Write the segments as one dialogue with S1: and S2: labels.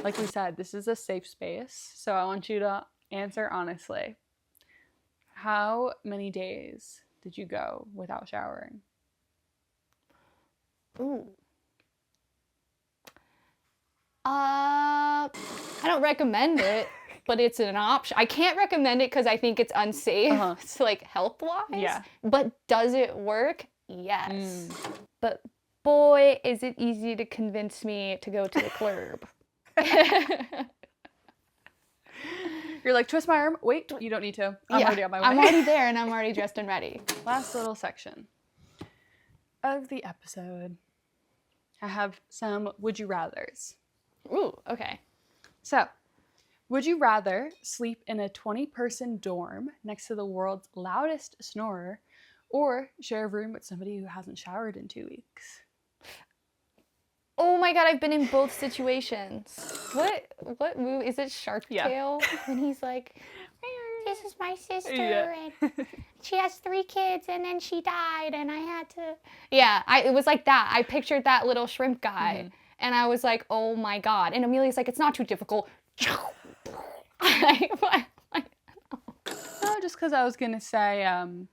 S1: Like we said, this is a safe space, so I want you to answer honestly. How many days did you go without showering?
S2: Ooh. I don't recommend it, but it's an option. I can't recommend it because I think it's unsafe. It's like health-wise.
S1: Yeah.
S2: But does it work? Yes. But boy, is it easy to convince me to go to the club.
S1: You're like, twist my arm. Wait, you don't need to. I'm already on my way.
S2: I'm already there and I'm already dressed and ready.
S1: Last little section of the episode. I have some would you rathers.
S2: Ooh, okay.
S1: So, would you rather sleep in a 20-person dorm next to the world's loudest snorer or share a room with somebody who hasn't showered in 2 weeks?
S2: Oh my god, I've been in both situations. What movie? Is it Shark Tale? When he's like, this is my sister and she has 3 kids and then she died and I had to... Yeah, it was like that. I pictured that little shrimp guy and I was like, oh my god. And Amelia's like, it's not too difficult.
S1: No, just because I was going to say and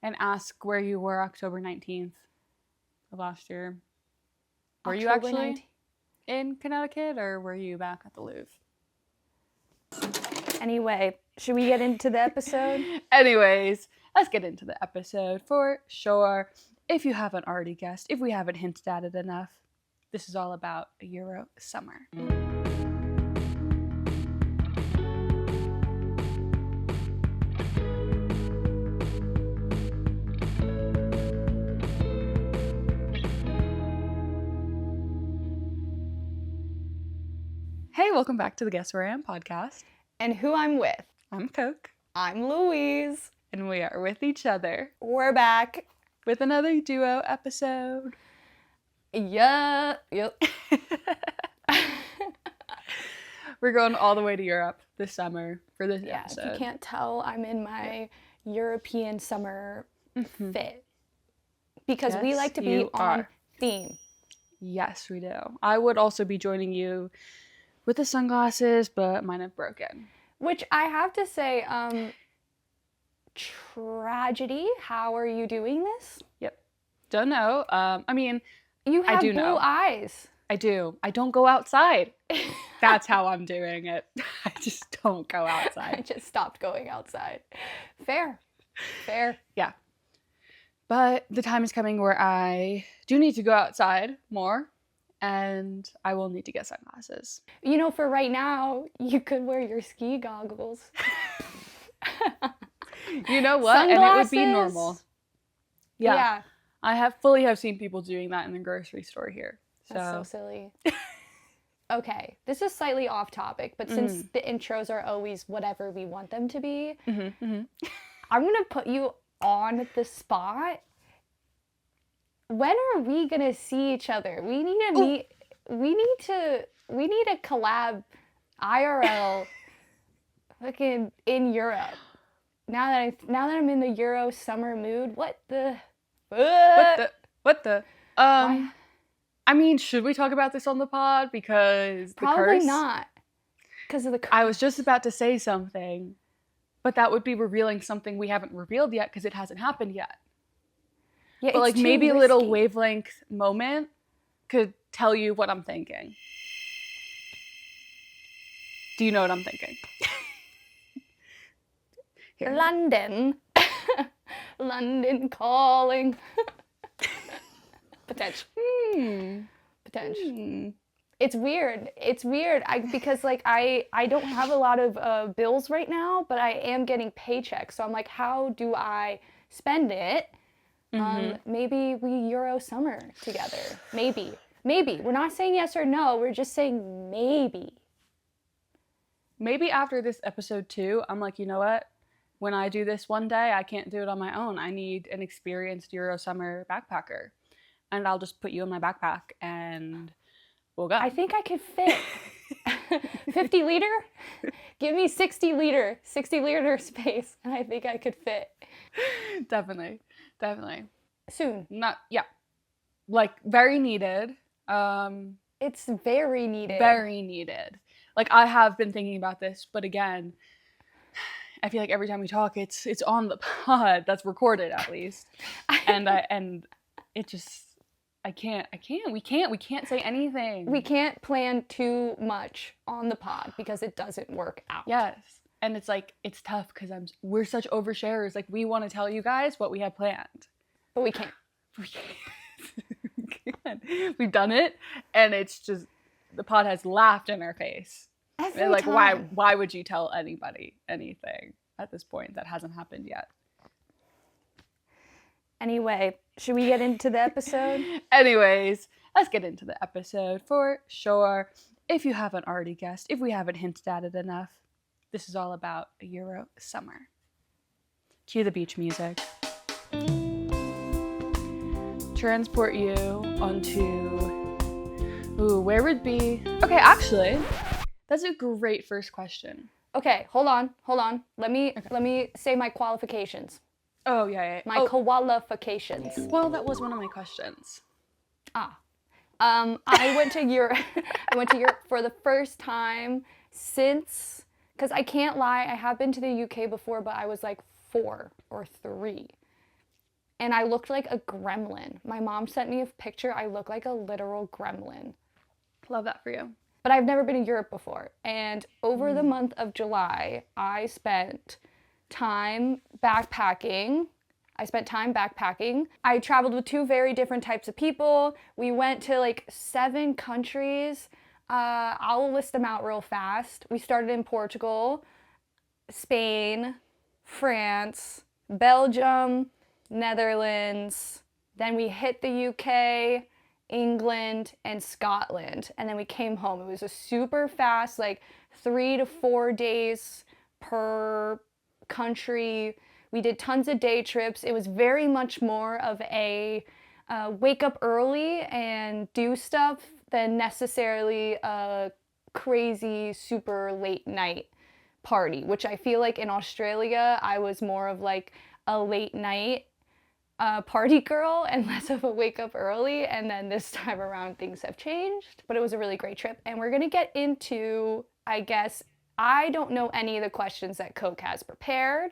S1: ask where you were October 19th of last year. Were you actually in Connecticut or were you back at the Louvre?
S2: Anyway, should we get into the episode?
S1: Anyways, let's get into the episode for sure. If you haven't already guessed, if we haven't hinted at it enough, this is all about a Euro summer. Hey, welcome back to the Guess Where I Am podcast.
S2: And who I'm with.
S1: I'm Coke.
S2: I'm Louise.
S1: And we are with each other.
S2: We're back.
S1: With another duo episode.
S2: Yeah. Yep.
S1: We're going all the way to Europe this summer for this episode.
S2: If you can't tell, I'm in my European summer fit. Because we like to be on theme.
S1: Yes, we do. I would also be joining you with the sunglasses, but mine have broken.
S2: Which I have to say, tragedy. How are you doing this?
S1: Yep. Don't know. I mean,
S2: you have blue eyes.
S1: I do. I don't go outside. That's how I'm doing it. I just don't go outside.
S2: I just stopped going outside. Fair.
S1: Yeah. But the time is coming where I do need to go outside more, and I will need to get sunglasses.
S2: You know, for right now, you could wear your ski goggles.
S1: You know what?
S2: Sunglasses?
S1: And it would be normal. Yeah. I have seen people doing that in the grocery store here.
S2: That's so silly. Okay, this is slightly off topic, but since the intros are always whatever we want them to be, I'm going to put you on the spot. When are we going to see each other? We need to meet. We need a collab IRL fucking in Europe. Now that I'm in the Euro summer mood, what the
S1: I mean, should we talk about this on the pod? Because
S2: probably not. Because of the curse.
S1: I was just about to say something, but that would be revealing something we haven't revealed yet because it hasn't happened yet.
S2: Yeah,
S1: but like maybe risky. A little wavelength moment could tell you what I'm thinking. Do you know what I'm thinking?
S2: London. London calling. Potential. It's weird. Because like I don't have a lot of bills right now, but I am getting paychecks. So I'm like, how do I spend it? Maybe we Euro summer together. Maybe. We're not saying yes or no. We're just saying maybe.
S1: Maybe after this episode 2, I'm like, you know what? When I do this one day, I can't do it on my own. I need an experienced Euro summer backpacker. And I'll just put you in my backpack and we'll go.
S2: I think I could fit. 50 liter? Give me 60 liter space, and I think I could fit.
S1: Definitely.
S2: Soon.
S1: Like very needed.
S2: It's very needed.
S1: Very needed. Like, I have been thinking about this, but again, I feel like every time we talk, it's on the pod that's recorded at least, and it just we can't say anything.
S2: We can't plan too much on the pod because it doesn't work out.
S1: Yes, and it's like it's tough because we're such oversharers. Like, we want to tell you guys what we have planned,
S2: but we can't.
S1: We can't. We've done it, and it's just the pod has laughed in our face.
S2: Every
S1: like,
S2: time.
S1: why would you tell anybody anything at this point that hasn't happened yet?
S2: Anyway, should we get into the episode?
S1: Anyways, let's get into the episode for sure. If you haven't already guessed, if we haven't hinted at it enough, this is all about a Euro summer. Cue the beach music. Transport you onto, where would be, okay, actually, that's a great first question.
S2: Okay, hold on. Let me say my qualifications.
S1: Oh, yeah.
S2: My qualifications.
S1: Well, that was one of my questions.
S2: I went to Europe. I went to Europe for the first time since, because I can't lie, I have been to the UK before, but I was like 4 or 3. And I looked like a gremlin. My mom sent me a picture. I look like a literal gremlin.
S1: Love that for you.
S2: But I've never been to Europe before. And over the month of July, I spent time backpacking. I traveled with 2 very different types of people. We went to like 7 countries. I'll list them out real fast. We started in Portugal, Spain, France, Belgium, Netherlands. Then we hit the UK, England, and Scotland. And then we came home. It was a super fast, like 3 to 4 days per country. We did tons of day trips. It was very much more of a wake up early and do stuff than necessarily a crazy, super late night party, which I feel like in Australia, I was more of like a late night party girl and less of a wake up early. And then this time around, things have changed. But it was a really great trip. And we're going to get into, I guess, I don't know any of the questions that Coke has prepared.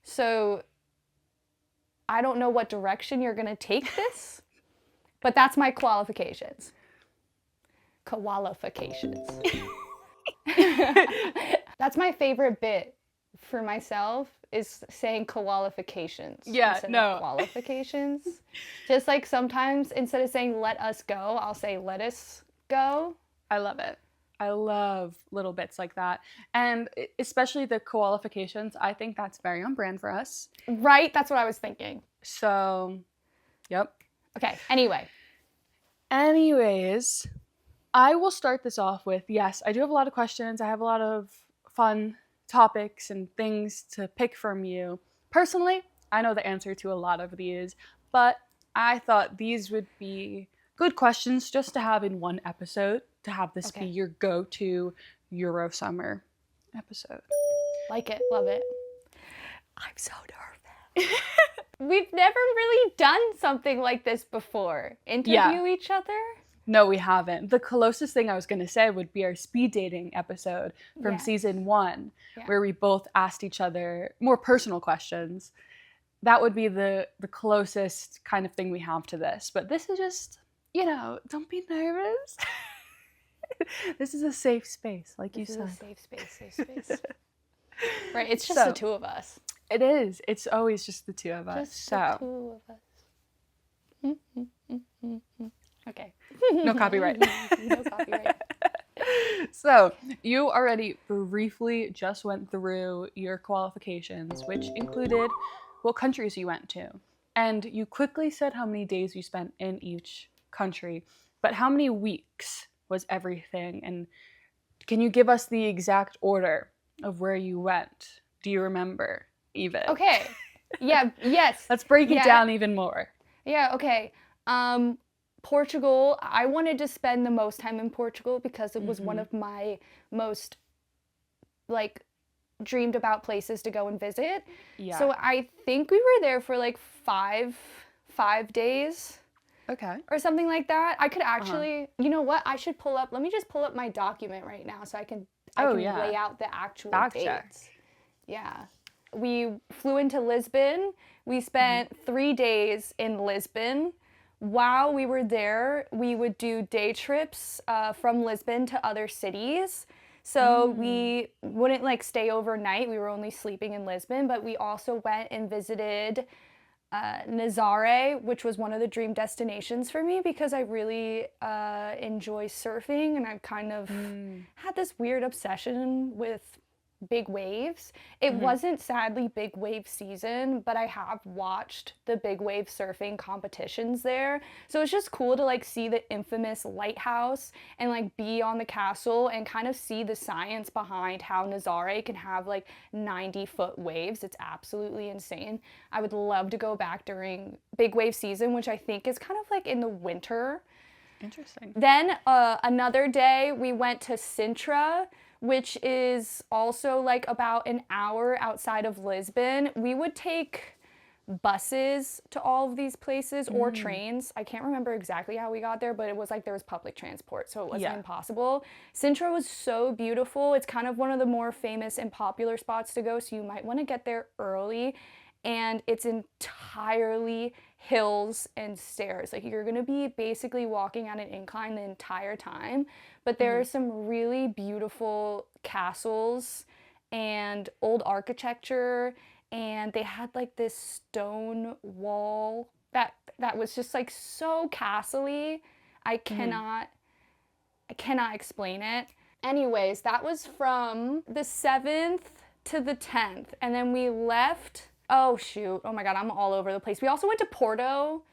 S2: So I don't know what direction you're going to take this, but that's my qualifications. Qualifications. That's my favorite bit for myself, is saying qualifications.
S1: Yeah,
S2: instead
S1: no.
S2: of qualifications. Just like sometimes instead of saying let us go, I'll say let us go.
S1: I love it. I love little bits like that. And especially the qualifications, I think that's very on brand for us.
S2: Right? That's what I was thinking.
S1: So, yep.
S2: Okay, anyways,
S1: I will start this off with, yes, I do have a lot of questions. I have a lot of fun topics and things to pick from you. Personally, I know the answer to a lot of these, but I thought these would be good questions just to have in one episode, to have this be your go-to Euro summer episode.
S2: Like it, love it.
S1: I'm so nervous.
S2: We've never really done something like this before. Interview each other?
S1: No, we haven't. The closest thing I was going to say would be our speed dating episode from season 1, where we both asked each other more personal questions. That would be the closest kind of thing we have to this. But this is just, don't be nervous. This is a safe space, like you said.
S2: This is a safe space. Right, it's just the 2 of us.
S1: It is. It's always just the 2 of us.
S2: Just the 2 of us. Okay.
S1: No copyright.
S2: No copyright.
S1: So, you already briefly just went through your qualifications, which included what countries you went to. And you quickly said how many days you spent in each country. But how many weeks was everything? And can you give us the exact order of where you went? Do you remember even?
S2: Okay. Yeah, yes.
S1: Let's break it down even more.
S2: Yeah, okay. Portugal, I wanted to spend the most time in Portugal because it was one of my most, dreamed about places to go and visit. Yeah. So I think we were there for 5 days.
S1: Okay.
S2: or something like that. I could actually, you know what? I should pull up. Let me just pull up my document right now so I can
S1: Yeah.
S2: lay out the actual
S1: Fact
S2: dates.
S1: check.
S2: Yeah. We flew into Lisbon. We spent 3 days in Lisbon. While we were there, we would do day trips from Lisbon to other cities. So we wouldn't like stay overnight. We were only sleeping in Lisbon, but we also went and visited Nazare, which was one of the dream destinations for me because I really enjoy surfing, and I've kind of had this weird obsession with big waves. It wasn't sadly big wave season, but I have watched the big wave surfing competitions there. So it's just cool to like see the infamous lighthouse and like be on the castle and kind of see the science behind how Nazare can have like 90-foot waves. It's absolutely insane. I would love to go back during big wave season, which I think is kind of like in the winter.
S1: Interesting.
S2: Then another day we went to Sintra, which is also like about an hour outside of Lisbon. We would take buses to all of these places or trains. I can't remember exactly how we got there, but it was like there was public transport, so it wasn't impossible. Sintra was so beautiful. It's kind of one of the more famous and popular spots to go, so you might want to get there early. And it's entirely hills and stairs. Like you're gonna be basically walking at an incline the entire time. But there are some really beautiful castles and old architecture, and they had like this stone wall that was just like so castle-y. I cannot explain it. Anyways, that was from the 7th to the 10th, and then we left. Oh shoot, oh my god, I'm all over the place. We also went to Porto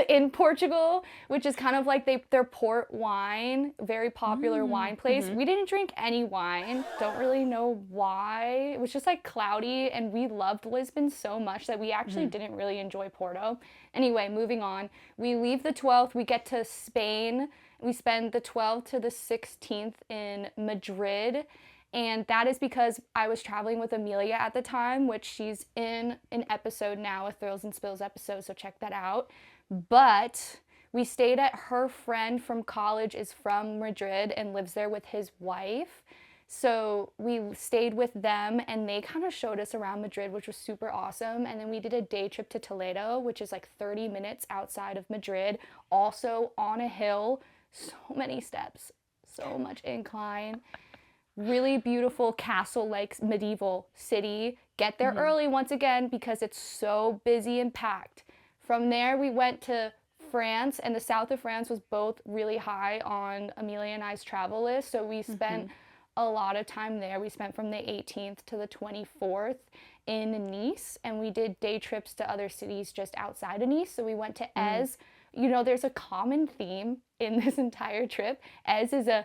S2: in Portugal, which is kind of like their port wine, very popular wine place. We didn't drink any wine, don't really know why. It was just like cloudy, and we loved Lisbon so much that we actually didn't really enjoy Porto. Anyway, moving on. We leave the 12th, we get to Spain. We spend the 12th to the 16th in Madrid. And that is because I was traveling with Amelia at the time, which she's in an episode now, a Thrills and Spills episode, so check that out. But we stayed at her friend from college is from Madrid and lives there with his wife. So we stayed with them, and they kind of showed us around Madrid, which was super awesome. And then we did a day trip to Toledo, which is like 30 minutes outside of Madrid, also on a hill, so many steps, so much incline. Really beautiful castle-like medieval city. Get there early once again because it's so busy and packed. From there, we went to France, and the south of France was both really high on Amelia and I's travel list, so we spent a lot of time there. We spent from the 18th to the 24th in Nice, and we did day trips to other cities just outside of Nice. So we went to Ez. You know, there's a common theme in this entire trip. Ez is a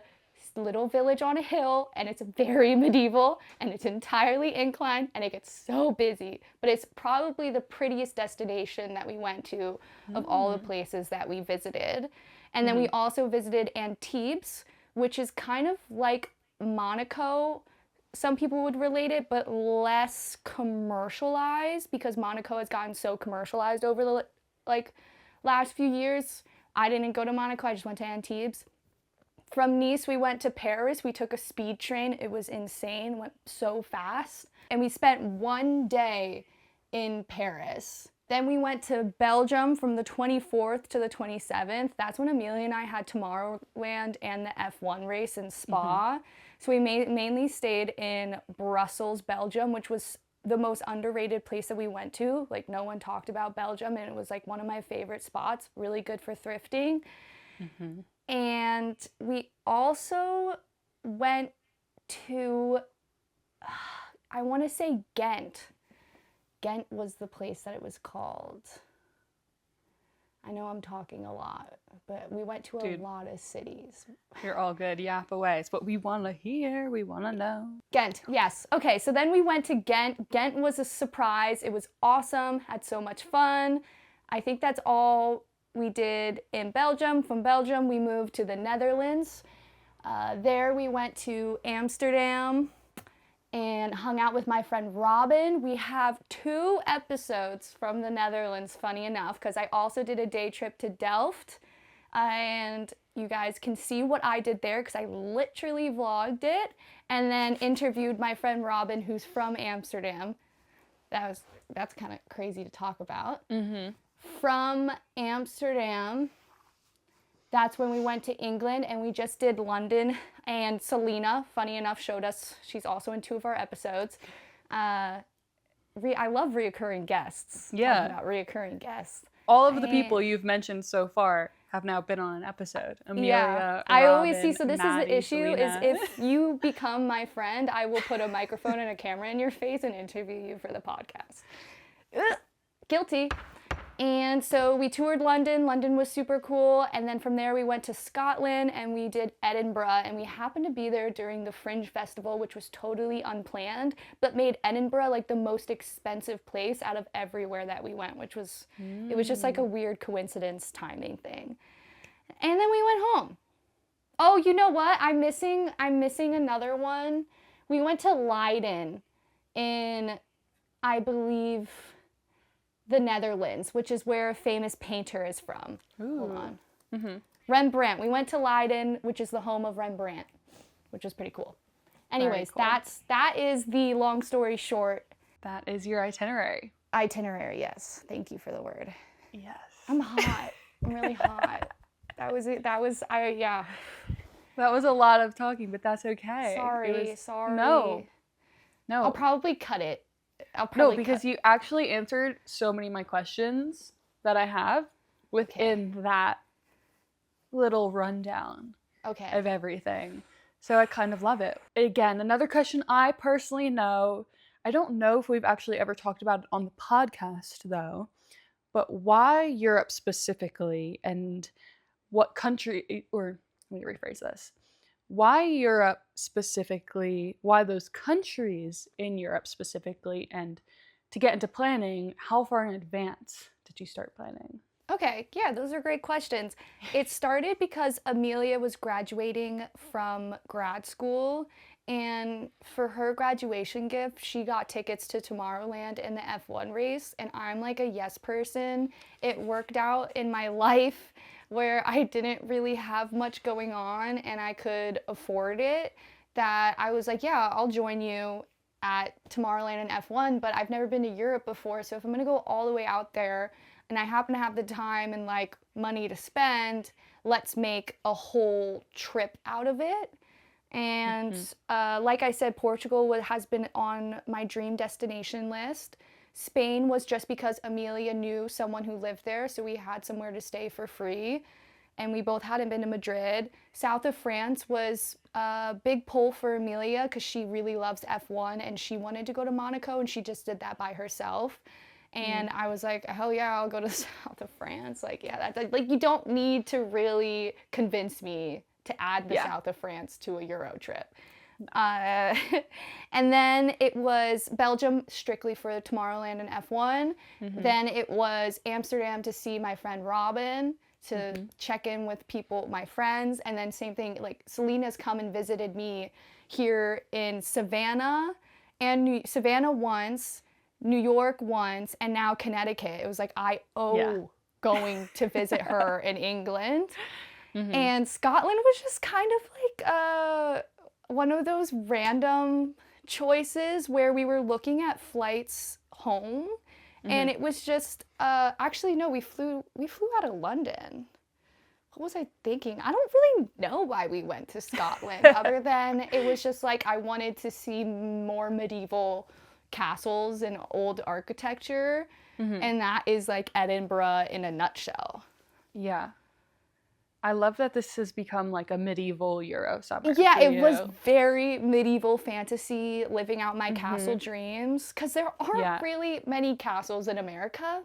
S2: little village on a hill, and it's very medieval, and it's entirely inclined, and it gets so busy, but it's probably the prettiest destination that we went to of all the places that we visited. And then we also visited Antibes, which is kind of like Monaco. Some people would relate it, but less commercialized, because Monaco has gotten so commercialized over the like last few years. I didn't go to Monaco, I just went to Antibes. From Nice, we went to Paris. We took a speed train. It was insane, went so fast. And we spent 1 day in Paris. Then we went to Belgium from the 24th to the 27th. That's when Amelia and I had Tomorrowland and the F1 race in Spa. So we mainly stayed in Brussels, Belgium, which was the most underrated place that we went to. Like, no one talked about Belgium, and it was like one of my favorite spots. Really good for thrifting. And we also went to, I want to say Ghent. Ghent was the place that it was called. I know I'm talking a lot, but we went to a lot of cities.
S1: You're all good. Yap away. It's what we want to hear. We want to know.
S2: Ghent, yes. Okay, so then we went to Ghent. Ghent was a surprise. It was awesome. Had so much fun. I think that's all we did in Belgium. From Belgium, we moved to the Netherlands. There we went to Amsterdam, and hung out with my friend Robin. We have 2 episodes from the Netherlands, funny enough, because I also did a day trip to Delft. And you guys can see what I did there because I literally vlogged it and then interviewed my friend Robin, who's from Amsterdam. That's kind of crazy to talk about. From Amsterdam, that's when we went to England, and we just did London. And Selena, funny enough, showed us. She's also in 2 of our episodes. I love reoccurring guests.
S1: Yeah.
S2: Talking about reoccurring guests.
S1: All of the people you've mentioned so far have now been on an episode. Amelia,
S2: I
S1: Robin,
S2: always see. So this
S1: Maddie,
S2: is the issue:
S1: Selena.
S2: is if you become my friend, I will put a microphone and a camera in your face and interview you for the podcast. Ugh, guilty. And so we toured London. London was super cool. And then from there we went to Scotland and we did Edinburgh. And we happened to be there during the Fringe Festival, which was totally unplanned, but made Edinburgh like the most expensive place out of everywhere that we went, which was, it was just like a weird coincidence timing thing. And then we went home. Oh, you know what? I'm missing another one. We went to Leiden in, I believe, the Netherlands, which is where a famous painter is from.
S1: Ooh.
S2: Hold on. Rembrandt. We went to Leiden, which is the home of Rembrandt, which was pretty cool. Anyways,
S1: cool.
S2: that is the long story short
S1: That is your itinerary.
S2: itinerary. Yes. Thank you for the word.
S1: Yes.
S2: I'm hot. I'm really hot. That was it. That was yeah.
S1: That was a lot of talking, but that's okay.
S2: Sorry.
S1: No.
S2: I'll probably cut it.
S1: No, because you actually answered so many of my questions that I have within that little rundown of everything. So I kind of love it. Again, another question I personally know, I don't know if we've actually ever talked about it on the podcast though, but why Europe specifically, and what country, or let me rephrase this. Why Europe specifically, why those countries in Europe specifically, and to get into planning, how far in advance did you start planning?
S2: Okay, yeah, those are great questions. It started because Amelia was graduating from grad school, and for her graduation gift, she got tickets to Tomorrowland in the F1 race, and I'm like a yes person. It worked out in my life where I didn't really have much going on and I could afford it, that I was like, yeah, I'll join you at Tomorrowland and F1, but I've never been to Europe before, so if I'm gonna go all the way out there and I happen to have the time and like money to spend, let's make a whole trip out of it. And like I said, Portugal has been on my dream destination list. Spain was just because Amelia knew someone who lived there, so we had somewhere to stay for free. And we both hadn't been to Madrid. South of France was a big pull for Amelia because she really loves F1 and she wanted to go to Monaco, and she just did that by herself. And I was like, hell yeah, I'll go to south of France. Like, yeah, that's like, you don't need to really convince me to add the south of France to a Euro trip. And then it was Belgium strictly for Tomorrowland and F1. Then it was Amsterdam to see my friend Robin, to check in with people, my friends. And then same thing, like Selena's come and visited me here in Savannah, and Savannah once, New York once, and now Connecticut. It was like, I owe going to visit her in England. And Scotland was just kind of like one of those random choices where we were looking at flights home, and it was just actually no, we flew out of London. What was I thinking? I don't really know why we went to Scotland other than it was just like I wanted to see more medieval castles and old architecture, and that is like Edinburgh in a nutshell.
S1: Yeah. I love that this has become like a medieval Euro summer.
S2: Yeah, it was very medieval fantasy, living out my castle dreams, because there aren't really many castles in America.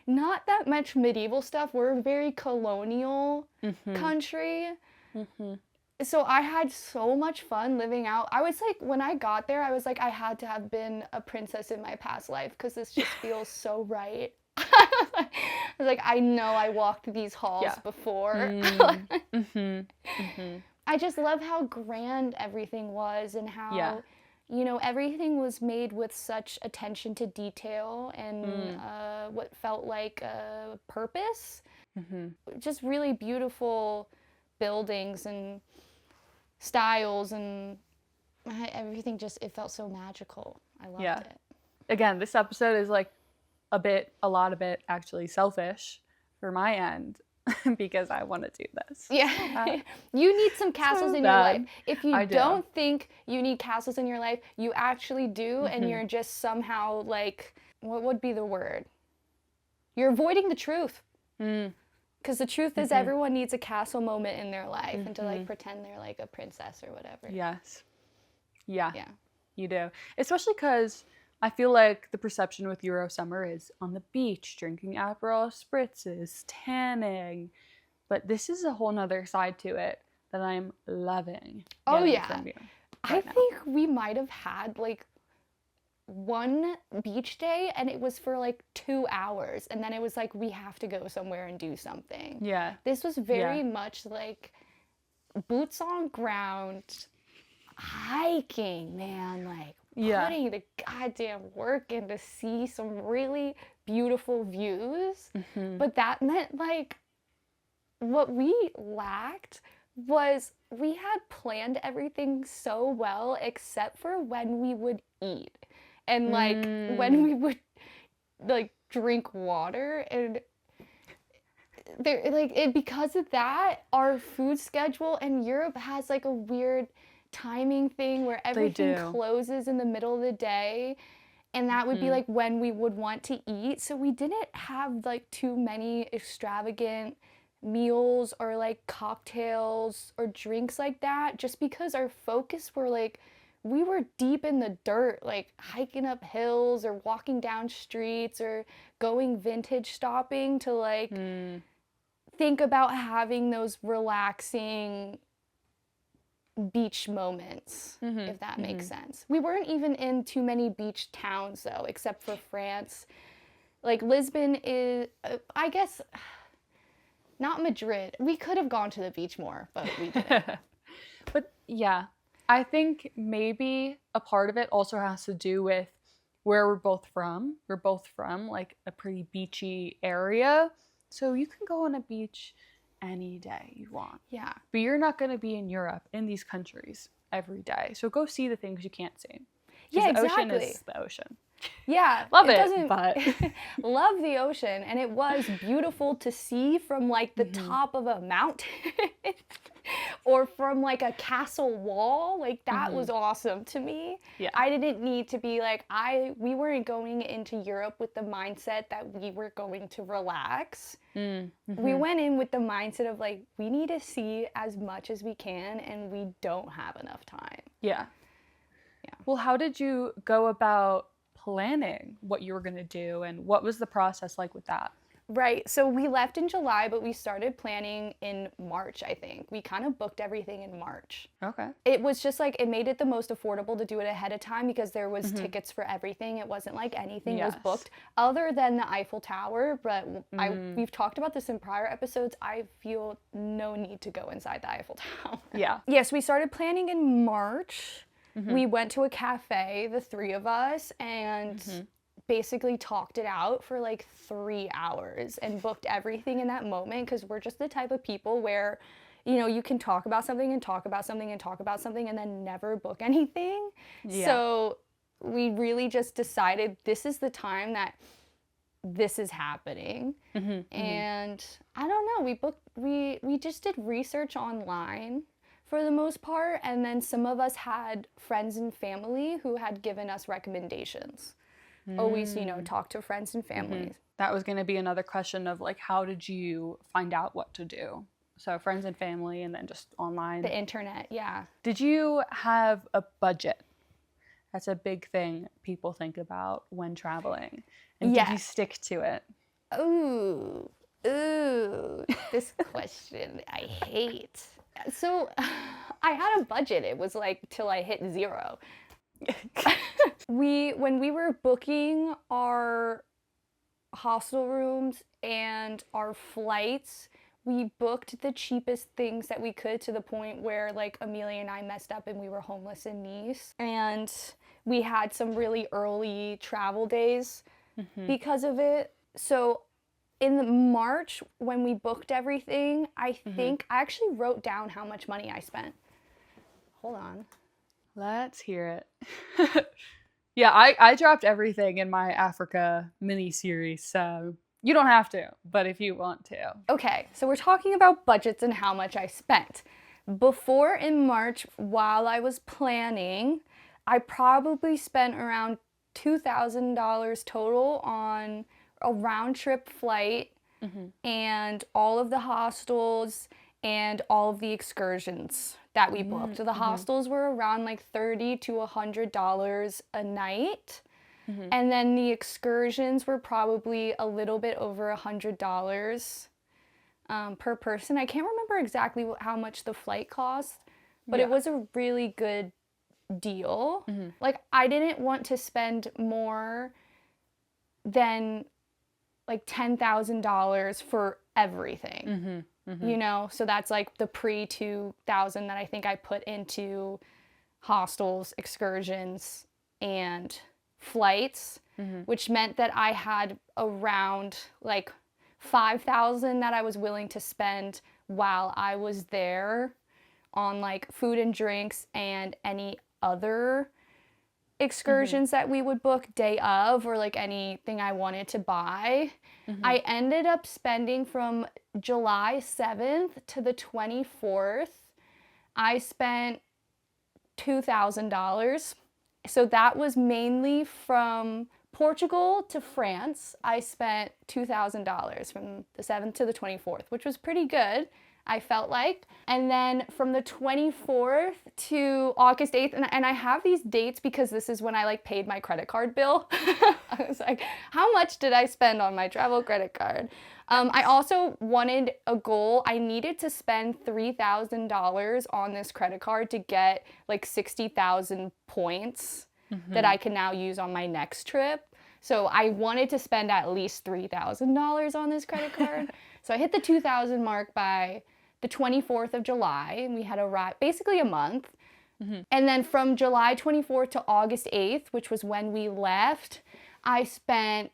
S2: Not that much medieval stuff. We're a very colonial country. So I had so much fun living out. I was like, when I got there, I was like, I had to have been a princess in my past life because this just feels so right. I was like, I know I walked these halls before. I just love how grand everything was and how you know, everything was made with such attention to detail and what felt like a purpose. Just really beautiful buildings and styles, and everything just, it felt so magical. I loved it.
S1: Again, this episode is like a lot of it actually selfish for my end because I want to do this.
S2: Yeah. You need some castles in your life. If you don't think you need castles in your life, you actually do, and you're just somehow like, what would be the word? You're avoiding the truth. Because the truth is everyone needs a castle moment in their life and to like pretend they're like a princess or whatever.
S1: Yes. Yeah. You do. Especially because I feel like the perception with Euro summer is on the beach, drinking Aperol spritzes, tanning. But this is a whole nother side to it that I'm loving.
S2: Oh, yeah.
S1: From you
S2: I think we might have had like one beach day and it was for like 2 hours. And then it was like, we have to go somewhere and do something.
S1: Yeah.
S2: This was very much like boots on ground, hiking, man. Like, putting the goddamn work in to see some really beautiful views. But that meant like what we lacked was we had planned everything so well except for when we would eat and like when we would like drink water, and there like it, because of that our food schedule in Europe has like a weird timing thing where everything closes in the middle of the day, and that would be like when we would want to eat. So we didn't have like too many extravagant meals or like cocktails or drinks like that, just because our focus were like, we were deep in the dirt, like hiking up hills or walking down streets or going vintage stopping to like think about having those relaxing beach moments, if that makes sense. We weren't even in too many beach towns though, except for France. Like Lisbon is, I guess, not Madrid. We could have gone to the beach more, but we didn't.
S1: But yeah, I think maybe a part of it also has to do with where we're both from. We're both from like a pretty beachy area. So you can go on a beach any day you want.
S2: Yeah.
S1: But you're not going to be in Europe, in these countries, every day. So go see the things you can't see.
S2: Yeah,
S1: the
S2: exactly.
S1: ocean is the ocean.
S2: Yeah.
S1: Love it, but...
S2: Love the ocean. And it was beautiful to see from like the top of a mountain or from like a castle wall. Like that was awesome to me.
S1: Yeah.
S2: I didn't need to be like, we weren't going into Europe with the mindset that we were going to relax. We went in with the mindset of like, we need to see as much as we can and we don't have enough time.
S1: Yeah. Well, how did you go about planning what you were going to do, and what was the process like with that?
S2: Right. So we left in July, but we started planning in March, I think. We kind of booked everything in March.
S1: Okay.
S2: It was just like, it made it the most affordable to do it ahead of time because there was tickets for everything. It wasn't like anything was booked other than the Eiffel Tower. But we've talked about this in prior episodes. I feel no need to go inside the Eiffel Tower.
S1: Yeah.
S2: Yes, we started planning in March. We went to a cafe, the three of us, and basically talked it out for like 3 hours and booked everything in that moment, because we're just the type of people where, you know, you can talk about something and talk about something and talk about something and then never book anything. Yeah. So we really just decided this is the time that this is happening. And I don't know, we just did research online for the most part, and then some of us had friends and family who had given us recommendations. Always, you know, talk to friends and families.
S1: That was going to be another question of like, how did you find out what to do? So friends and family, and then just online.
S2: The internet, yeah.
S1: Did you have a budget? That's a big thing people think about when traveling. And did you stick to it?
S2: Ooh, this question I hate. So I had a budget. It was like till I hit 0. When we were booking our hostel rooms and our flights, we booked the cheapest things that we could to the point where like Amelia and I messed up and we were homeless in Nice. And we had some really early travel days because of it. So in March, when we booked everything, I think I actually wrote down how much money I spent. Hold on.
S1: Let's hear it. Yeah, I dropped everything in my Africa mini series, so you don't have to, but if you want to.
S2: Okay, so we're talking about budgets and how much I spent. Before in March, while I was planning, I probably spent around $2,000 total on a round trip flight and all of the hostels and all of the excursions that we booked. The hostels were around like $30 to $100 a night. And then the excursions were probably a little bit over $100 per person. I can't remember exactly how much the flight cost, but it was a really good deal. Like, I didn't want to spend more than like $10,000 for everything. You know, so that's like the pre-2000 that I think I put into hostels, excursions, and flights, which meant that I had around like $5,000 that I was willing to spend while I was there on like food and drinks and any other excursions that we would book day of, or like anything I wanted to buy. I ended up spending from July 7th to the 24th. I spent $2,000. So that was mainly from Portugal to France. I spent $2,000 from the 7th to the 24th, which was pretty good, I felt like. And then from the 24th to August 8th, and I have these dates because this is when I like paid my credit card bill. I was like, how much did I spend on my travel credit card? I also wanted a goal. I needed to spend $3,000 on this credit card to get like 60,000 points that I can now use on my next trip. So I wanted to spend at least $3,000 on this credit card. So I hit the 2,000 mark by the 24th of July, and we had basically a month. And then from July 24th to August 8th, which was when we left, I spent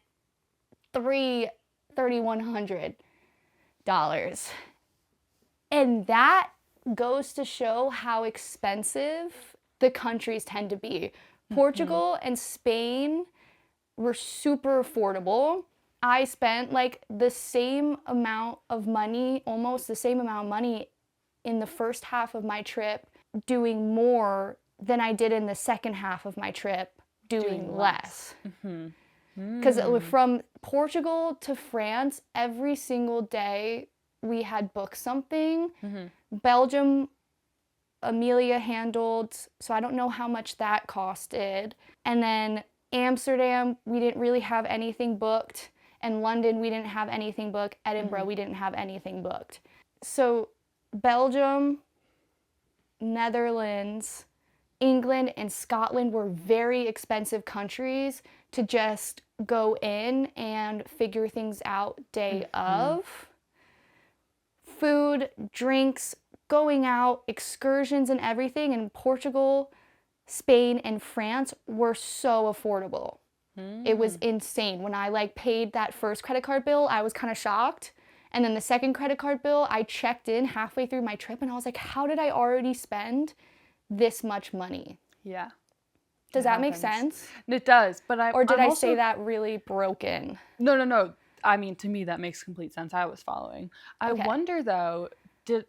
S2: $3,100. And that goes to show how expensive the countries tend to be. Portugal and Spain were super affordable. I spent like the same amount of money, almost the same amount of money in the first half of my trip doing more than I did in the second half of my trip doing less. Because from Portugal to France, every single day we had booked something. Belgium, Amelia handled, so I don't know how much that costed. And then Amsterdam, we didn't really have anything booked. And London, we didn't have anything booked. Edinburgh, we didn't have anything booked. So Belgium, Netherlands, England, and Scotland were very expensive countries to just go in and figure things out day of. Food, drinks, going out, excursions, and everything in Portugal, Spain, and France were so affordable. It was insane. When I like paid that first credit card bill, I was kind of shocked. And then the second credit card bill, I checked in halfway through my trip and I was like, how did I already spend this much money?
S1: Yeah.
S2: Does that make sense?
S1: It does, but
S2: Or did I say that really broken?
S1: No. I mean, to me, that makes complete sense. I was following. I wonder, though,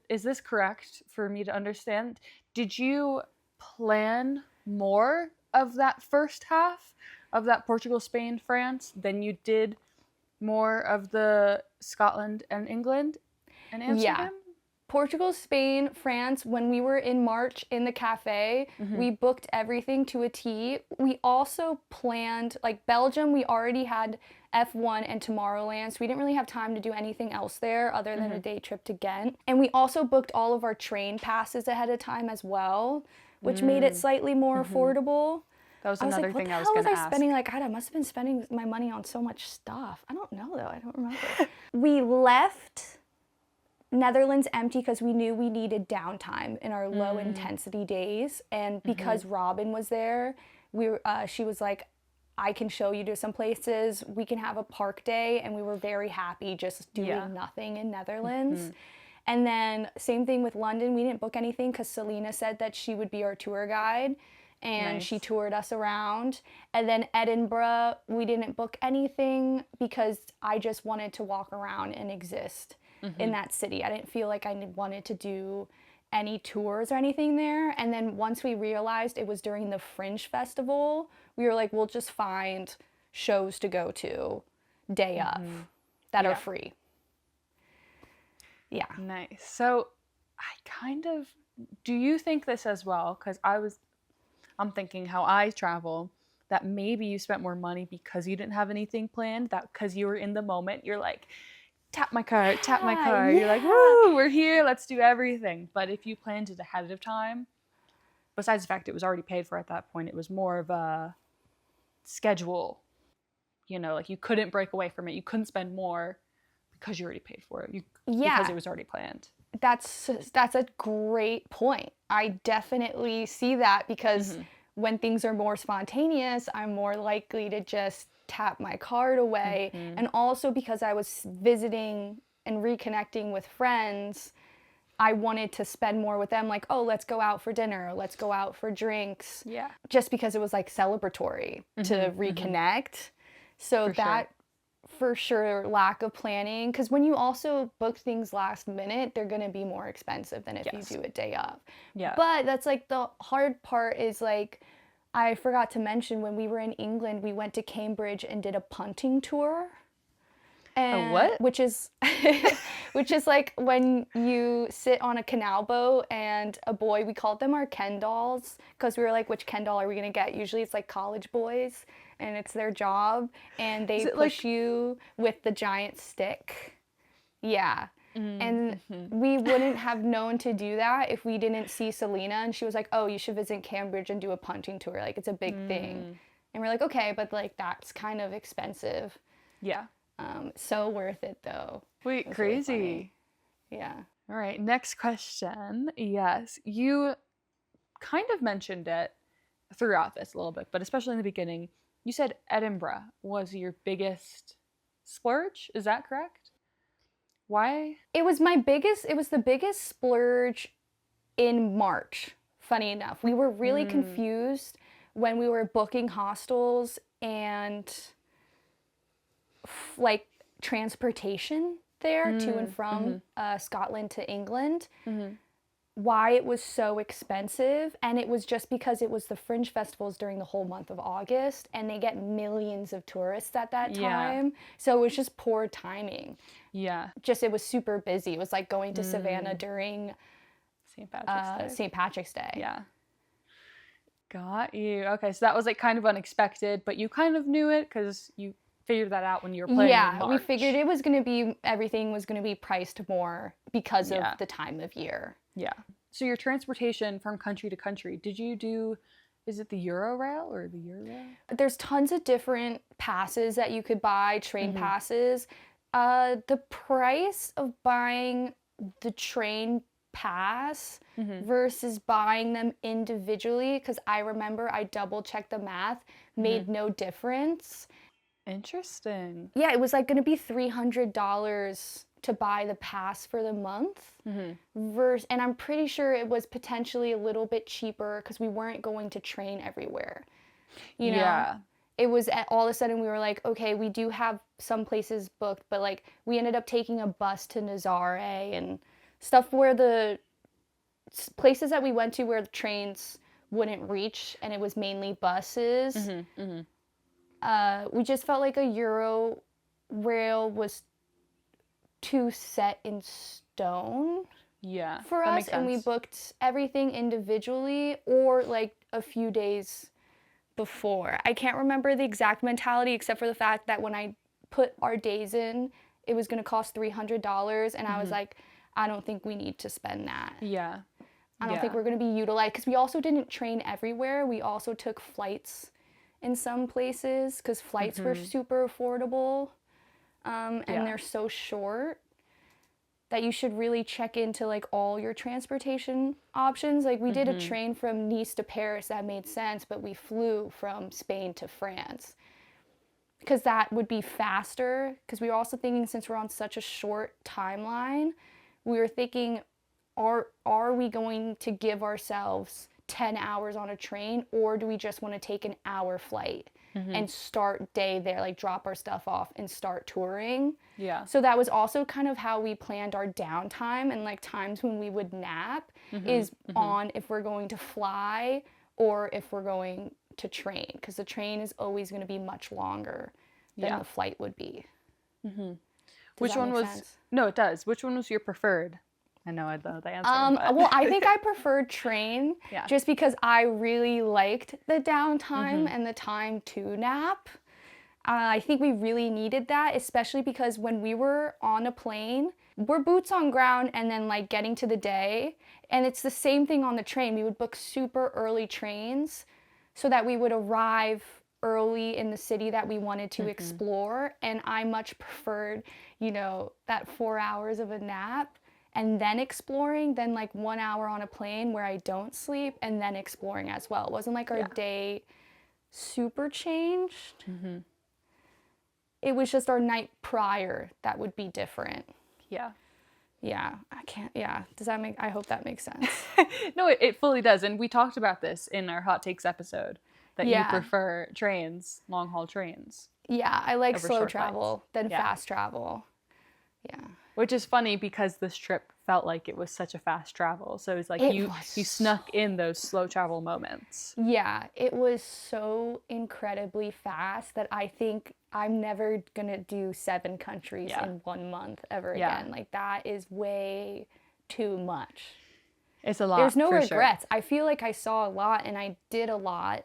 S1: is this correct for me to understand? Did you plan more of that first half of that Portugal, Spain, France than you did more of the Scotland and England and Amsterdam?
S2: Yeah. Portugal, Spain, France, when we were in March in the cafe, we booked everything to a T. We also planned, like Belgium, we already had F1 and Tomorrowland, so we didn't really have time to do anything else there other than a day trip to Ghent. And we also booked all of our train passes ahead of time as well, which made it slightly more affordable.
S1: That was another thing I was
S2: going
S1: to
S2: to
S1: ask.
S2: Spending like, I must have been spending my money on so much stuff. I don't know though. I don't remember. We left Netherlands empty because we knew we needed downtime in our low intensity days, and because Robin was there, she was like, I can show you to some places, we can have a park day, and we were very happy just doing nothing in Netherlands. And then same thing with London, we didn't book anything because Selena said that she would be our tour guide, and she toured us around. And then Edinburgh, we didn't book anything because I just wanted to walk around and exist in that city. I didn't feel like I wanted to do any tours or anything there. And then once we realized it was during the Fringe Festival, we were like, we'll just find shows to go to day of that are free. Yeah.
S1: Nice. So do you think this as well? Because I'm thinking how I travel, that maybe you spent more money because you didn't have anything planned, that because you were in the moment, you're like, tap my card. Yeah. You're like, woo, we're here, let's do everything. But if you planned it ahead of time, besides the fact it was already paid for at that point, it was more of a schedule. Like you couldn't break away from it. You couldn't spend more because you already paid for it. Because it was already planned.
S2: That's a great point. I definitely see that because when things are more spontaneous, I'm more likely to just tap my card away. And also because I was visiting and reconnecting with friends, I wanted to spend more with them, like, oh, let's go out for dinner, let's go out for drinks.
S1: Yeah.
S2: Just because it was like celebratory to reconnect. So for sure, lack of planning, because when you also book things last minute, they're going to be more expensive than if you do it day of. Yeah. But that's like the hard part is like, I forgot to mention when we were in England, we went to Cambridge and did a punting tour. And,
S1: a what?
S2: Which is like when you sit on a canal boat and a boy, we called them our Ken dolls because we were like, which Ken doll are we going to get? Usually it's like college boys and it's their job and they push you with the giant stick. Yeah. And we wouldn't have known to do that if we didn't see Selena, and she was like, oh, you should visit Cambridge and do a punting tour. Like, it's a big thing. And we're like, okay, but like that's kind of expensive.
S1: Yeah.
S2: So worth it though.
S1: Wait, crazy.
S2: Really yeah.
S1: All right, next question. Yes, you kind of mentioned it throughout this a little bit, but especially in the beginning, you said Edinburgh was your biggest splurge. Is that correct? Why?
S2: It was the biggest splurge in March, funny enough. We were really confused when we were booking hostels and like transportation there to and from Scotland to England. Why it was so expensive, and it was just because it was the Fringe Festivals during the whole month of August, and they get millions of tourists at that time. So it was just poor timing.
S1: Yeah.
S2: Just it was super busy. It was like going to Savannah during
S1: St.
S2: Patrick's Day.
S1: Yeah. Got you. Okay, so that was like kind of unexpected, but you kind of knew it because you figured that out when you were planning in March.
S2: We figured everything was going to be priced more because of the time of year.
S1: Yeah. So your transportation from country to country, is it the Eurorail or the Eurail?
S2: There's tons of different passes that you could buy, train passes. The price of buying the train pass versus buying them individually, because I remember I double-checked the math, made no difference.
S1: Interesting.
S2: Yeah, it was like going to be $300 to buy the pass for the month. And I'm pretty sure it was potentially a little bit cheaper because we weren't going to train everywhere. You know? It was all of a sudden we were like, okay, we do have some places booked, but like we ended up taking a bus to Nazare and stuff where the places that we went to where the trains wouldn't reach, and it was mainly buses. We just felt like a Euro rail was too set in stone for us, and we booked everything individually or like a few days before. I can't remember the exact mentality except for the fact that when I put our days in, it was going to cost $300, and I was like, I don't think we need to spend that. I don't think we're going to be utilized, because we also didn't train everywhere. We also took flights in some places because flights were super affordable, and they're so short. that you should really check into like all your transportation options. Like we did a train from Nice to Paris that made sense, but we flew from Spain to France because that would be faster. Because we were also thinking, since we're on such a short timeline, we were thinking, are we going to give ourselves 10 hours on a train, or do we just want to take an hour flight and start day there, like drop our stuff off and start touring?
S1: Yeah.
S2: So that was also kind of how we planned our downtime, and like times when we would nap is on if we're going to fly or if we're going to train, because the train is always going to be much longer than the flight would be.
S1: Which one was sense? No, it does. Which one was your preferred? I know I know the answer.
S2: Well, I think I preferred train just because I really liked the downtime and the time to nap. I think we really needed that, especially because when we were on a plane, we're boots on ground and then like getting to the day. And it's the same thing on the train. We would book super early trains so that we would arrive early in the city that we wanted to explore. And I much preferred, you know, that 4 hours of a nap and then exploring than like 1 hour on a plane where I don't sleep and then exploring as well. It wasn't like our day super changed. It was just our night prior that would be different.
S1: Yeah.
S2: Does that make, I hope that makes sense.
S1: No, it fully does. And we talked about this in our hot takes episode, that you prefer trains, long haul trains.
S2: Yeah, I like slow travel than fast travel. Yeah.
S1: Which is funny because this trip felt like it was such a fast travel. So it's like you snuck in those slow travel moments.
S2: Yeah, it was so incredibly fast that I think I'm never going to do 7 countries in 1 month ever again. Like that is way too much.
S1: It's a lot.
S2: There's no regrets. Sure. I feel like I saw a lot and I did a lot.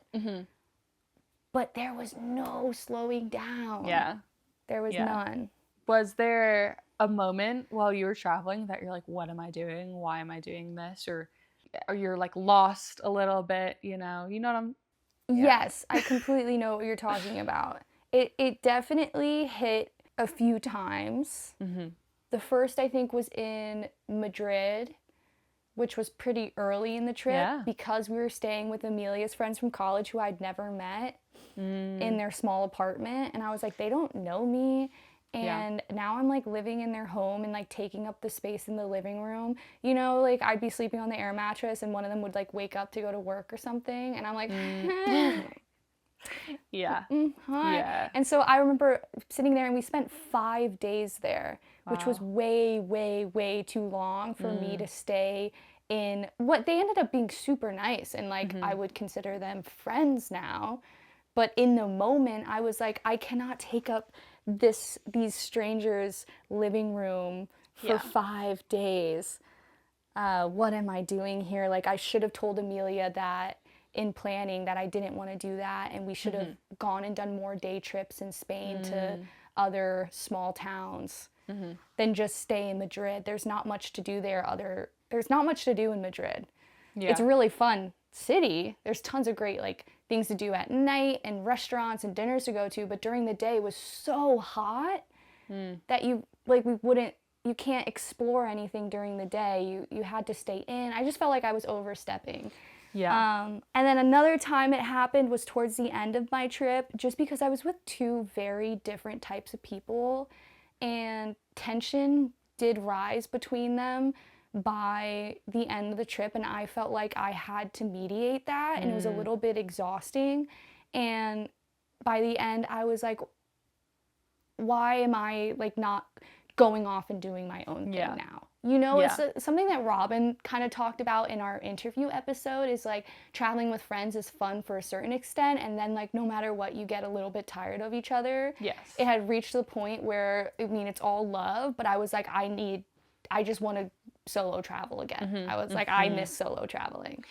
S2: But there was no slowing down.
S1: Yeah.
S2: There was none.
S1: Was there a moment while you were traveling that you're like, what am I doing? Why am I doing this? Or you're like lost a little bit, you know what I'm...
S2: Yes, I completely know what you're talking about. It definitely hit a few times. The first, I think, was in Madrid, which was pretty early in the trip because we were staying with Amelia's friends from college who I'd never met in their small apartment. And I was like, they don't know me. And now I'm like living in their home and like taking up the space in the living room. You know, like I'd be sleeping on the air mattress and one of them would like wake up to go to work or something. And I'm like, hi. And so I remember sitting there and we spent 5 days there, which was way, way, way too long for me to stay in what they ended up being super nice. And like, I would consider them friends now. But in the moment, I was like, I cannot take up these strangers' living room for 5 days. What am I doing here? Like, I should have told Amelia that in planning that I didn't want to do that, and we should have gone and done more day trips in Spain to other small towns than just stay in Madrid. There's not much to do there. There's not much to do in Madrid. It's a really fun city. There's tons of great like things to do at night and restaurants and dinners to go to, but during the day it was so hot that you can't explore anything during the day. You had to stay in. I just felt like I was overstepping. And then another time it happened was towards the end of my trip, just because I was with 2 very different types of people and tension did rise between them by the end of the trip, and I felt like I had to mediate that, and it was a little bit exhausting. And by the end I was like, why am I like not going off and doing my own thing now? You know, it's something that Robin kind of talked about in our interview episode, is like traveling with friends is fun for a certain extent, and then like no matter what, you get a little bit tired of each other. It had reached the point where, I mean, it's all love, but I was like, I just want to solo travel again. I was like, I miss solo traveling.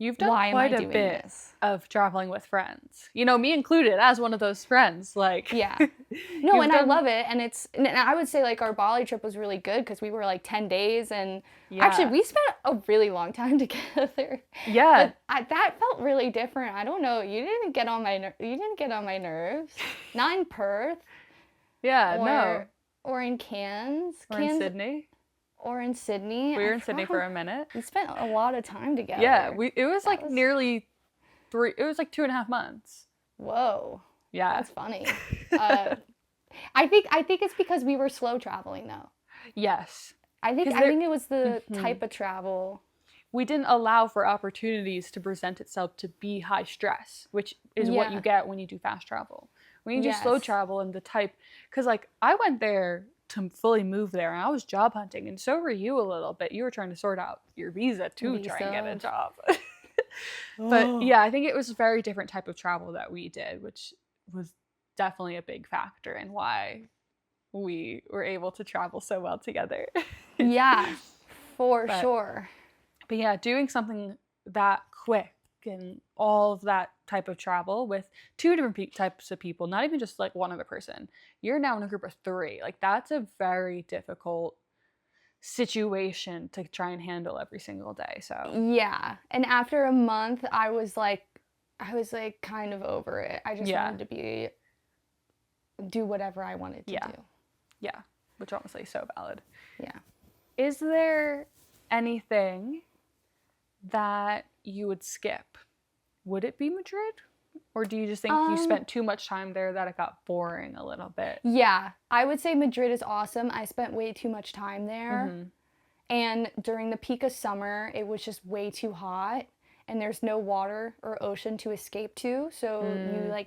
S1: You've done quite a bit of traveling with friends. You know, me included, as one of those friends. Like,
S2: no, and I love it. And I would say like our Bali trip was really good because we were like 10 days, and actually we spent a really long time together. But that felt really different. I don't know. You didn't get on my nerves. Not in Perth.
S1: No.
S2: Or in Cairns.
S1: Or in Sydney.
S2: Or in Sydney.
S1: We were in Sydney for a minute.
S2: We spent a lot of time together.
S1: Yeah, it was nearly 2.5 months.
S2: Whoa.
S1: Yeah.
S2: That's funny. I think it's because we were slow traveling though.
S1: Yes.
S2: I think it was the type of travel.
S1: We didn't allow for opportunities to present itself to be high stress, which is what you get when you do fast travel. When you do slow travel and because like I went there to fully move there and I was job hunting, and so were you a little bit. You were trying to sort out your visa to try and get a job. But yeah, I think it was a very different type of travel that we did, which was definitely a big factor in why we were able to travel so well together.
S2: Yeah, for sure.
S1: But yeah, doing something that quick and all of that type of travel with two different types of people, not even just like one other person. You're now in a group of 3. Like that's a very difficult situation to try and handle every single day. So
S2: yeah, and after a month, I was like kind of over it. I just wanted to do whatever I wanted to do.
S1: Yeah, which honestly is so valid.
S2: Yeah.
S1: Is there anything that you would skip? Would it be Madrid? Or do you just think you spent too much time there that it got boring a little bit?
S2: Yeah, I would say Madrid is awesome. I spent way too much time there. Mm-hmm. And during the peak of summer, it was just way too hot. And there's no water or ocean to escape to. So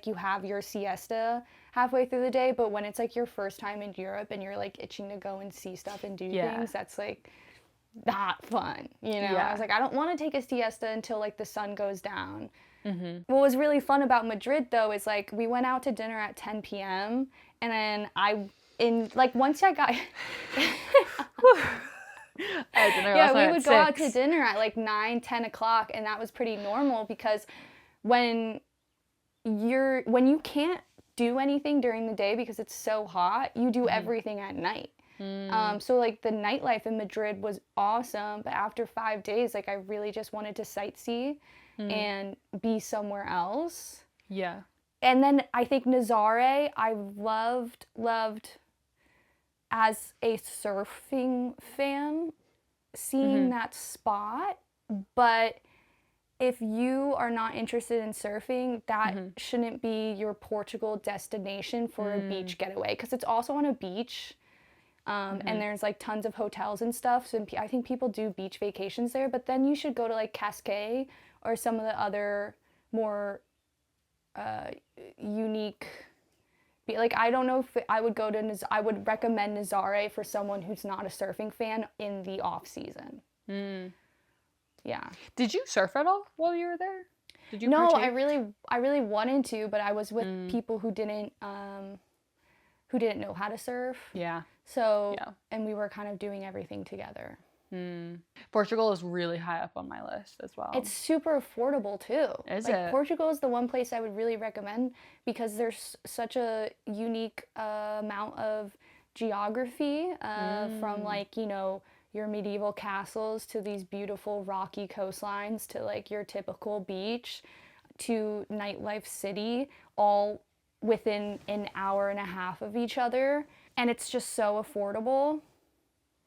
S2: you have your siesta halfway through the day. But when it's like your first time in Europe and you're like itching to go and see stuff and do things, that's like not fun, you know? Yeah. I was like, I don't want to take a siesta until like the sun goes down. Mm-hmm. What was really fun about Madrid though is like we went out to dinner at 10 p.m. and then once I got we would go out to dinner at like 9-10 o'clock, and that was pretty normal because when you can't do anything during the day because it's so hot, you do everything at night. So like the nightlife in Madrid was awesome, but after 5 days, like I really just wanted to sightsee and be somewhere else.
S1: Yeah.
S2: And then I think Nazare, I loved as a surfing fan, seeing that spot. But if you are not interested in surfing, that shouldn't be your Portugal destination for a beach getaway, because it's also on a beach. And there's like tons of hotels and stuff. So I think people do beach vacations there, but then you should go to like Cascais or some of the other more unique. Like, I don't know if I would I would recommend Nazare for someone who's not a surfing fan in the off season. Yeah.
S1: Did you surf at all while you were there? Did you?
S2: No, partake? I really wanted to, but I was with people who didn't know how to surf.
S1: Yeah.
S2: So, and we were kind of doing everything together.
S1: Portugal is really high up on my list as well.
S2: It's super affordable too.
S1: Is it?
S2: Portugal is the one place I would really recommend because there's such a unique amount of geography from like, you know, your medieval castles to these beautiful rocky coastlines to like your typical beach to nightlife city, all within an hour and a half of each other. And it's just so affordable.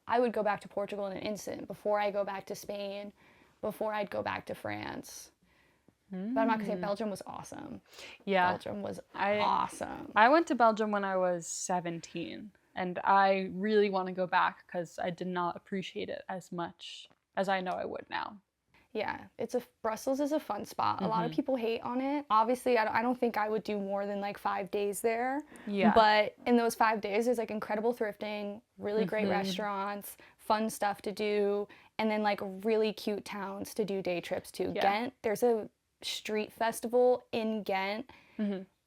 S2: I would go back to Portugal in an instant before I go back to Spain, before I'd go back to France. But I'm not going to say Belgium was awesome.
S1: Yeah.
S2: Belgium was awesome.
S1: I went to Belgium when I was 17, and I really want to go back because I did not appreciate it as much as I know I would now.
S2: Yeah, Brussels is a fun spot. A lot of people hate on it. Obviously, I don't think I would do more than like 5 days there. Yeah. But in those 5 days, there's like incredible thrifting, really great restaurants, fun stuff to do, and then like really cute towns to do day trips to. Yeah. Ghent, there's a street festival in Ghent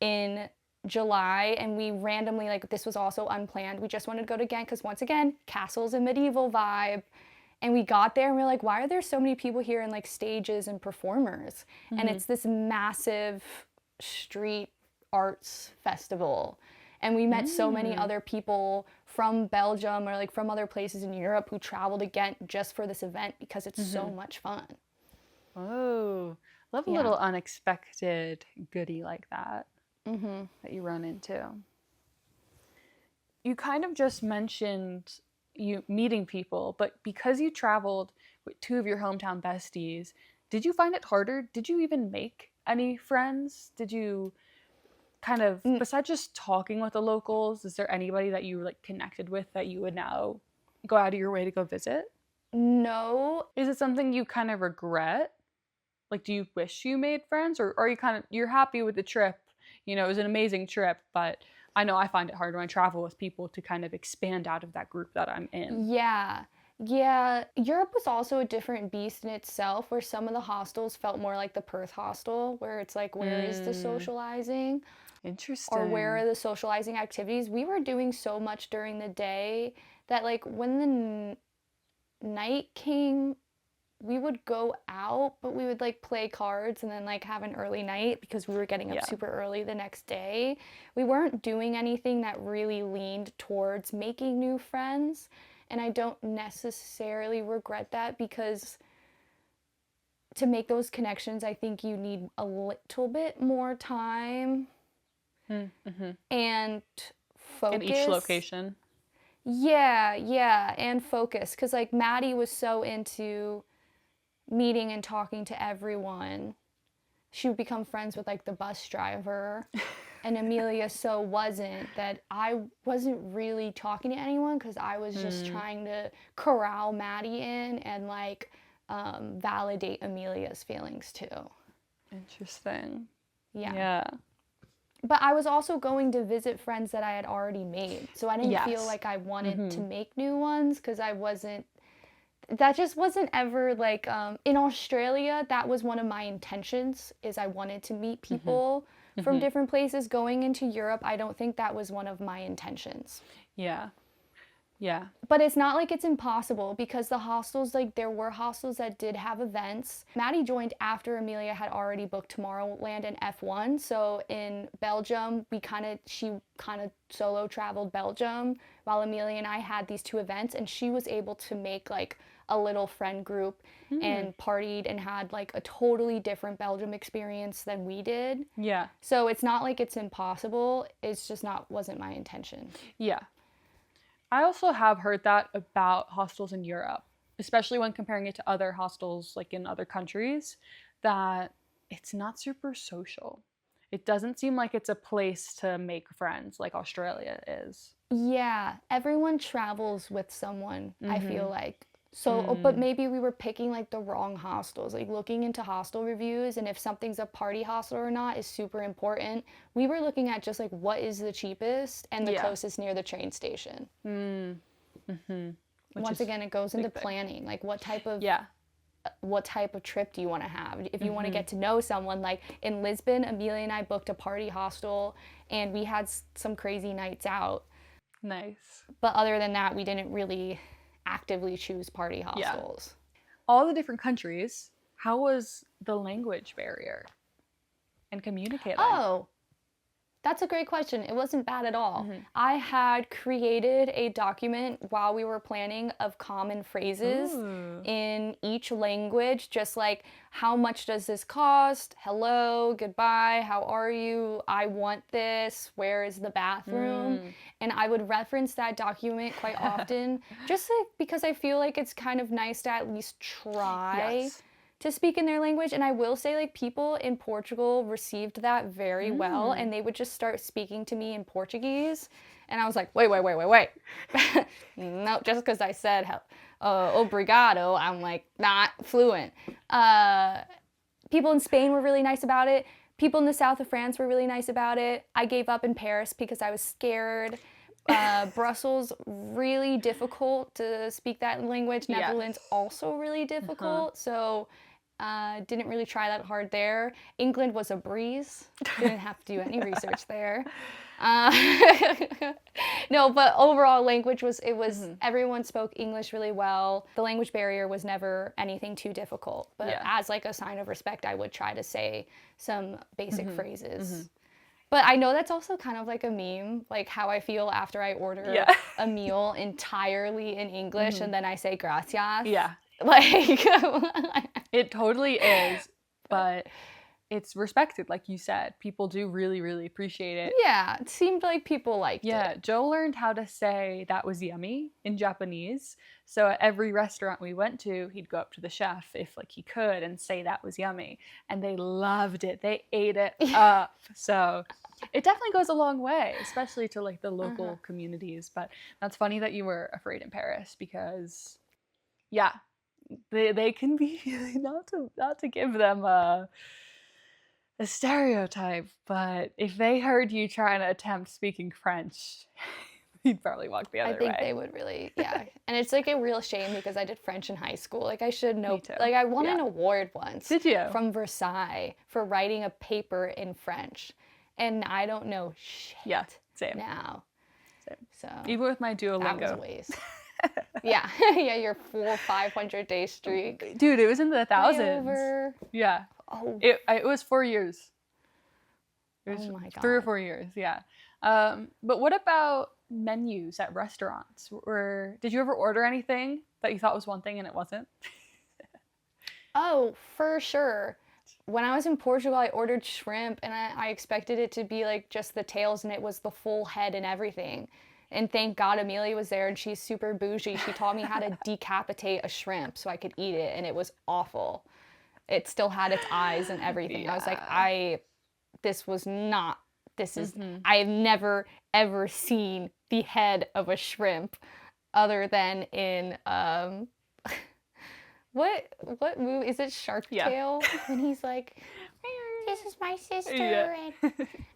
S2: in July, and we randomly, like, this was also unplanned. We just wanted to go to Ghent because once again, castles and medieval vibe. And we got there and we were like, why are there so many people here and like stages and performers? And it's this massive street arts festival. And we met so many other people from Belgium or like from other places in Europe who traveled to Ghent just for this event because it's so much fun.
S1: Oh, love a little unexpected goodie like that that you run into. you kind of just mentioned you meeting people, but because you traveled with two of your hometown besties, did you find it harder? Did you even make any friends? Did you kind of,
S2: N-
S1: besides just talking with the locals, is there anybody that you like connected with that you would now go out of your way to go visit?
S2: no.
S1: Is it something you kind of regret? Like, do you wish you made friends, or are you kind of, you're happy with the trip? You know, it was an amazing trip, but I know I find it hard when I travel with people to kind of expand out of that group that I'm in.
S2: Yeah. Yeah, Europe was also a different beast in itself, where some of the hostels felt more like the Perth hostel, where it's like, where is the
S1: Mm,
S2: socializing? Or where are
S1: interesting.
S2: the socializing activities? We were doing so much during the day that, like, when the night came, we would go out, but we would like play cards and then like have an early night because we were getting up
S1: Yeah.
S2: super early the next day. We weren't doing anything that really leaned towards making new friends. And I don't necessarily regret that, because to make those connections, I think you need a little bit more time
S1: Mm-hmm.
S2: and
S1: In each
S2: focus.
S1: location.
S2: Yeah, yeah, and focus. Because like Maddie was so into meeting and talking to everyone. She would become friends with like the bus driver. And Amelia so wasn't, that I wasn't really talking to anyone because I was just
S1: Hmm.
S2: trying to corral Maddie in and like validate Amelia's feelings too.
S1: Interesting.
S2: Yeah.
S1: Yeah.
S2: But I was also going to visit friends that I had already made. So I didn't feel
S1: Yes.
S2: like I wanted to
S1: Mm-hmm.
S2: make new ones because I wasn't, that just wasn't ever like in Australia. That was one of my intentions, is I wanted to meet
S1: Mm-hmm.
S2: people from
S1: Mm-hmm.
S2: different places. Going into Europe, I don't think that was one of my intentions.
S1: Yeah. Yeah.
S2: But it's not like it's impossible, because the hostels, like there were hostels that did have events. Maddie joined after Amelia had already booked Tomorrowland and F1. So in Belgium, she kind of solo traveled Belgium while Amelia and I had these two events, and she was able to make like a little friend group
S1: Hmm.
S2: and partied and had like a totally different Belgium experience than we did.
S1: Yeah.
S2: So it's not like it's impossible. It's just not wasn't my intention.
S1: Yeah. I also have heard that about hostels in Europe, especially when comparing it to other hostels like in other countries, that it's not super social. It doesn't seem like it's a place to make friends like Australia is.
S2: Yeah, everyone travels with someone, I feel
S1: Mhm.
S2: like. So, but
S1: Mm.
S2: maybe we were picking like the wrong hostels. Like looking into hostel reviews and if something's a party hostel or not is super important. We were looking at just like what is the cheapest and the
S1: Yeah.
S2: closest near the train station.
S1: Mm. Mhm. Which
S2: Once
S1: is
S2: again, it goes
S1: a
S2: into
S1: big thing.
S2: planning. Like
S1: Yeah.
S2: what type of trip do you want to have? If you want to
S1: Mhm.
S2: get to know someone, like in Lisbon, Amelia and I booked a party hostel and we had some crazy nights out.
S1: Nice.
S2: But other than that, we didn't really actively choose party
S1: Yeah.
S2: hostels.
S1: All the different countries, how was the language barrier and communicating?
S2: Oh, that's a great question. It wasn't bad at all.
S1: Mhm.
S2: I had created a document while we were planning of common phrases
S1: Ooh.
S2: in each language, just like how much does this cost? Hello, goodbye, how are you? I want this. Where is the bathroom?
S1: Mm.
S2: And I would reference that document quite often, just like because I feel like it's kind of nice to at least try
S1: Yes.
S2: to speak in their language. And I will say, like, people in Portugal received that very well,
S1: Mm.
S2: and they would just start speaking to me in Portuguese. And I was like, wait. No, just because I said obrigado, I'm like not fluent. People in Spain were really nice about it. People in the south of France were really nice about it. I gave up in Paris because I was scared. Brussels, really difficult to speak that language. Netherlands,
S1: Yes.
S2: also really
S1: Uh-huh.
S2: difficult. So didn't really try that hard there. England was a breeze. Didn't have to do any research there. Uh, no, but overall language was, it was,
S1: Hmm.
S2: everyone spoke English really well. The language barrier was never anything too difficult. But
S1: Yeah.
S2: as like a sign of respect, I would try to say some basic
S1: Hmm. Hmm.
S2: phrases. But I know that's also kind of like a meme, like how I feel after I order
S1: Yeah.
S2: a meal entirely in English
S1: Hmm.
S2: and then I say gracias.
S1: Yeah.
S2: Like,
S1: It totally is. But it's respected, like you said. People do really, really appreciate it.
S2: Yeah, it seemed like people liked it.
S1: Joe learned how to say that was yummy in Japanese. So at every restaurant we went to, he'd go up to the chef if like he could and say that was yummy. And they loved it. They ate it up. So it definitely goes a long way, especially to like the local communities. But that's funny that you were afraid in Paris because, yeah, they can be not to give them a stereotype, but if they heard you trying to attempt speaking French, you'd probably walk the other way.
S2: I think they would really, yeah. And it's like a real shame because I did French in high school. Like I should know.
S1: Me too.
S2: Like I won an award once.
S1: Did you?
S2: From Versailles for writing a paper in French. And I don't know shit
S1: same.
S2: now.
S1: Same.
S2: So
S1: even with my Duolingo.
S2: That was a waste. Yeah. Your 400-500-day streak.
S1: Dude, it was in the thousands.
S2: Over.
S1: Yeah.
S2: Oh.
S1: It was 4 years. It was
S2: oh my God.
S1: 3 or 4 years, yeah. But what about menus at restaurants? Did you ever order anything that you thought was one thing and it wasn't?
S2: Oh, for sure. When I was in Portugal, I ordered shrimp and I expected it to be like just the tails and it was the full head and everything. And thank God Amelia was there and she's super bougie. She taught me how to decapitate a shrimp so I could eat it and it was awful. It still had its eyes and everything. Yeah. I was like, I've never ever seen the head of a shrimp other than in, what movie, is it Shark Tale? When he's like, this is my sister and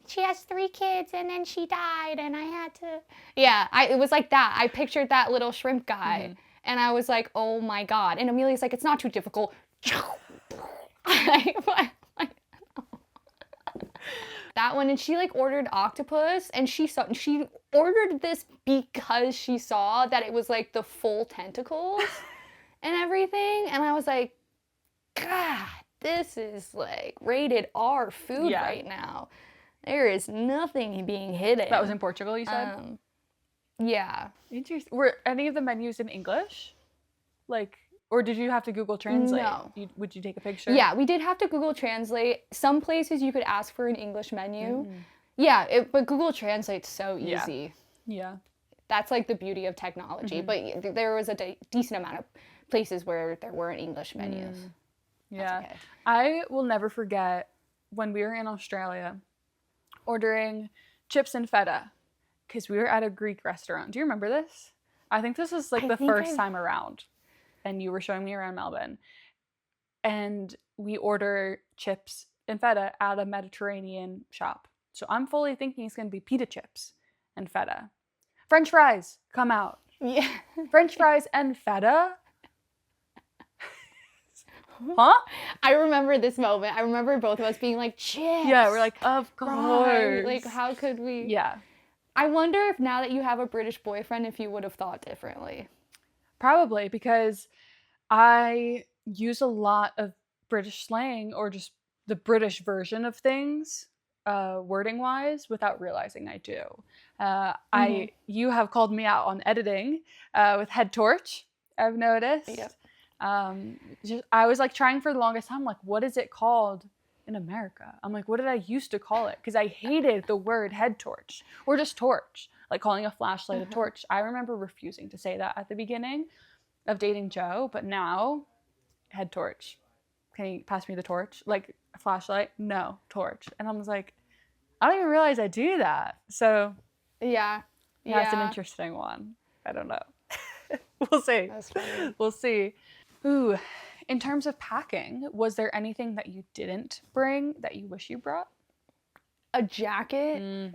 S2: she has 3 kids and then she died and I had to, it was like that. I pictured that little shrimp guy and I was like, oh my God. And Amelia's like, it's not too difficult. That one, and she like ordered octopus and she ordered this because she saw that it was like the full tentacles and everything, and I was like, God, this is like rated R food right now. There is nothing being hidden.
S1: That was in Portugal, you said?
S2: Yeah.
S1: Interesting. Were any of the menus in English? Like, or did you have to Google Translate?
S2: No.
S1: Would you take a picture?
S2: Yeah, we did have to Google Translate. Some places you could ask for an English menu. Yeah, but Google Translate's so easy.
S1: Yeah.
S2: That's like the beauty of technology. But there was a decent amount of places where there weren't English menus.
S1: Yeah.
S2: Okay.
S1: I will never forget when we were in Australia ordering chips and feta because we were at a Greek restaurant. Do you remember this? I think this was like the first time around. And you were showing me around Melbourne. And we order chips and feta at a Mediterranean shop. So I'm fully thinking it's going to be pita chips and feta. French fries, come out.
S2: Yeah.
S1: French fries and feta? Huh?
S2: I remember this moment. I remember both of us being like, chips.
S1: Yeah, we're like, of course.
S2: Right. Like, how could we?
S1: Yeah.
S2: I wonder if now that you have a British boyfriend, if you would have thought differently.
S1: Probably, because I use a lot of British slang or just the British version of things, wording wise, without realizing I do. You have called me out on editing with head torch, I've noticed.
S2: Yep.
S1: I was like trying for the longest time, like, what is it called in America? I'm like, what did I used to call it? Because I hated the word head torch or just torch, like calling a flashlight a torch. I remember refusing to say that at the beginning of dating Joe, but now head torch. Can you pass me the torch? Like a flashlight? No, torch. And I was like, I don't even realize I do that. So yeah, it's an interesting one. I don't know. We'll see.
S2: That's funny.
S1: We'll see. Ooh, in terms of packing, was there anything that you didn't bring that you wish you brought?
S2: A jacket.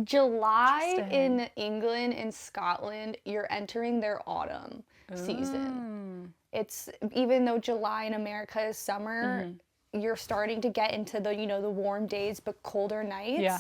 S2: July in England and Scotland, you're entering their autumn season. It's, even though July in America is summer, you're starting to get into the, the warm days but colder nights. Yeah.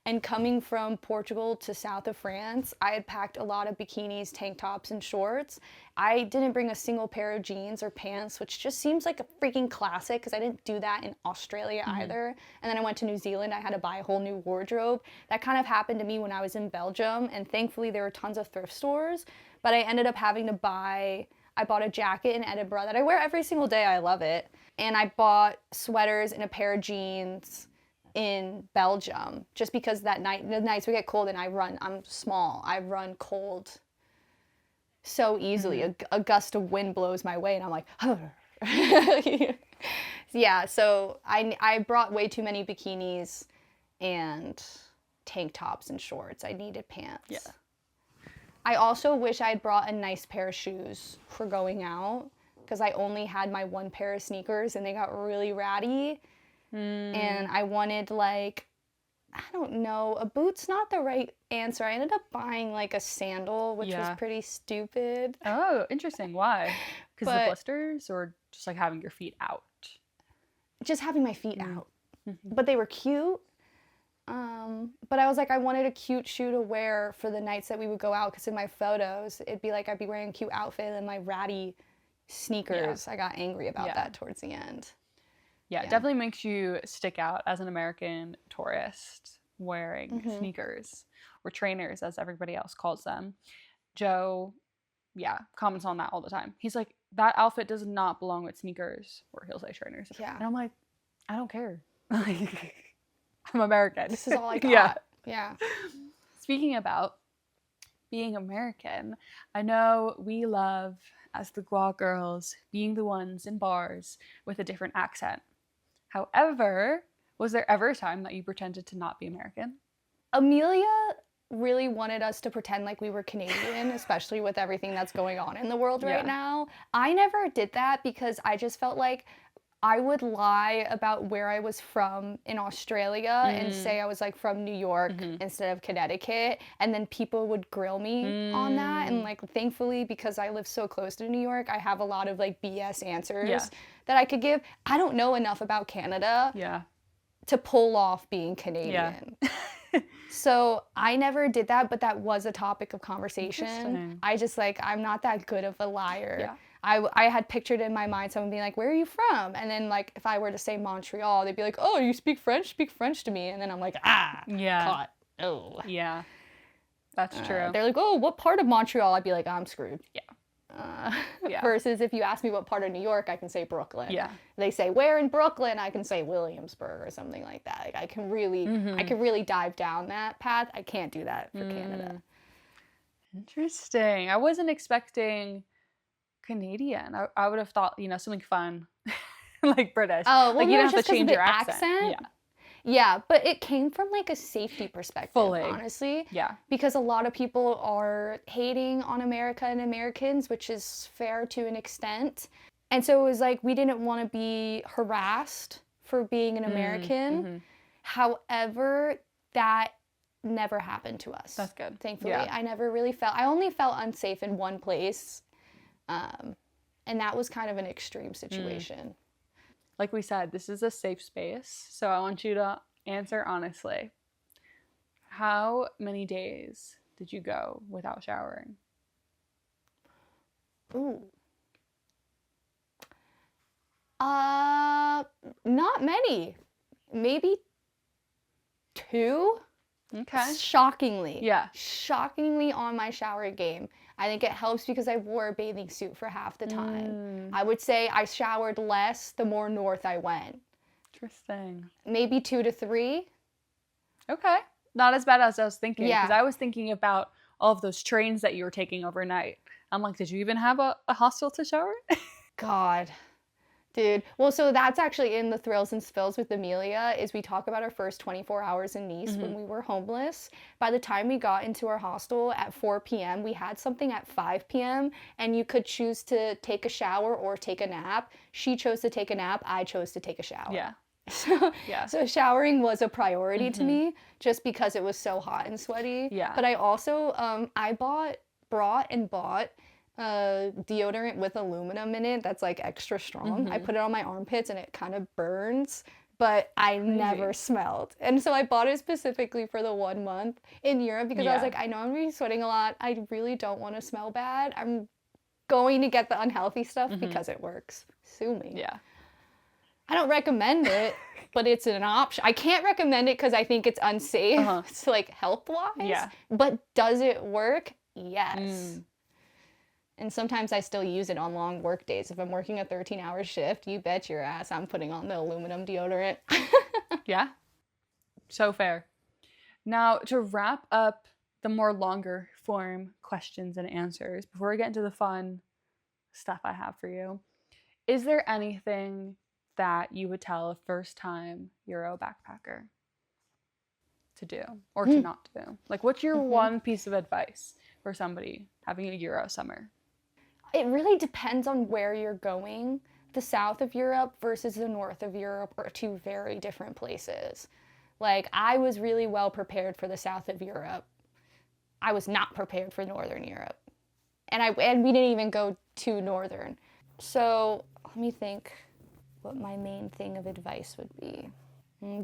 S2: And coming from Portugal to south of France, I had packed a lot of bikinis, tank tops, and shorts. I didn't bring a single pair of jeans or pants, which just seems like a freaking classic because I didn't do that in Australia either. And then I went to New Zealand. I had to buy a whole new wardrobe. That kind of happened to me when I was in Belgium, and thankfully there were tons of thrift stores. But I ended up having to I bought a jacket in Edinburgh that I wear every single day. I love it. And I bought sweaters and a pair of jeans in Belgium just because the nights we get cold and I'm small. I run cold so easily. A gust of wind blows my way and I'm like, yeah, so I brought way too many bikinis and tank tops and shorts. I needed pants.
S1: Yeah.
S2: I also wish I'd brought a nice pair of shoes for going out because I only had my one pair of sneakers and they got really ratty. And I wanted like, I don't know, a boot's not the right answer. I ended up buying like a sandal, which was pretty stupid.
S1: Oh, interesting. Why? Because the blisters or just like having your feet out?
S2: Just having my feet out. But they were cute. But I was like, I wanted a cute shoe to wear for the nights that we would go out because in my photos, it'd be like I'd be wearing a cute outfit and my ratty sneakers. Yeah. I got angry about that towards the end.
S1: Yeah, it definitely makes you stick out as an American tourist wearing sneakers or trainers, as everybody else calls them. Joe, comments on that all the time. He's like, that outfit does not belong with sneakers, or he'll say trainers. Yeah. And I'm like, I don't care. I'm American.
S2: This is all I got. Yeah.
S1: Speaking about being American, I know we love, as the GWIA girls, being the ones in bars with a different accent. However, was there ever a time that you pretended to not be American?
S2: Amelia really wanted us to pretend like we were Canadian, especially with everything that's going on in the world right now. I never did that because I just felt like I would lie about where I was from in Australia and say I was like from New York instead of Connecticut, and then people would grill me on that. And like thankfully, because I live so close to New York, I have a lot of like BS answers that I could give. I don't know enough about Canada to pull off being Canadian. So I never did that, but that was a topic of conversation. I just like, I'm not that good of a liar. I had pictured in my mind someone being like, where are you from? And then like, if I were to say Montreal, they'd be like, oh, you speak French? Speak French to me. And then I'm like, caught. Oh.
S1: Yeah, that's true.
S2: They're like, oh, what part of Montreal? I'd be like, I'm screwed. Versus if you ask me what part of New York, I can say Brooklyn. They say, where in Brooklyn? I can say Williamsburg or something like that. Like, I can really dive down that path. I can't do that for Canada.
S1: Interesting. I wasn't expecting Canadian. I would have thought, something fun, like British.
S2: Oh, well,
S1: like you don't have to change your accent.
S2: Yeah, but it came from like a safety perspective,
S1: fully,
S2: honestly.
S1: Yeah.
S2: Because a lot of people are hating on America and Americans, which is fair to an extent. And so it was like we didn't want to be harassed for being an American. However, that never happened to us.
S1: That's good.
S2: Thankfully. I only felt unsafe in one place. And that was kind of an extreme situation.
S1: Like we said, this is a safe space, so I want you to answer honestly. How many days did you go without showering?
S2: Ooh. Not many. Maybe 2.
S1: Okay.
S2: Shockingly.
S1: Yeah.
S2: Shockingly on my shower game. I think it helps because I wore a bathing suit for half the time. I would say I showered less the more north I went.
S1: Interesting.
S2: Maybe 2 to 3.
S1: Okay. Not as bad as I was thinking. Because I was thinking about all of those trains that you were taking overnight. I'm like, did you even have a hostel to shower?
S2: God. Dude. Well, so that's actually in the Thrills and Spills with Amelia, is we talk about our first 24 hours in Nice when we were homeless. By the time we got into our hostel at 4 p.m., we had something at 5 p.m., and you could choose to take a shower or take a nap. She chose to take a nap. I chose to take a shower.
S1: Yeah.
S2: So showering was a priority to me just because it was so hot and sweaty.
S1: Yeah.
S2: But I also, I brought deodorant with aluminum in it that's like extra strong. I put it on my armpits and it kind of burns, but I never smelled. And so I bought it specifically for the 1 month in Europe because I was like, I know I'm going to be sweating a lot. I really don't want to smell bad. I'm going to get the unhealthy stuff because it works. Sue me.
S1: Yeah.
S2: I don't recommend it, but it's an option. I can't recommend it because I think it's unsafe. So like health-wise.
S1: Yeah.
S2: But does it work? Yes. And sometimes I still use it on long work days. If I'm working a 13-hour shift, you bet your ass I'm putting on the aluminum deodorant.
S1: Yeah, so fair. Now, to wrap up the more longer form questions and answers, before we get into the fun stuff I have for you, is there anything that you would tell a first-time Euro backpacker to do or to not do? Like, what's your one piece of advice for somebody having a Euro summer?
S2: It really depends on where you're going. The south of Europe versus the north of Europe are two very different places. Like, I was really well prepared for the south of Europe. I was not prepared for northern Europe. And we didn't even go to northern. So let me think what my main thing of advice would be.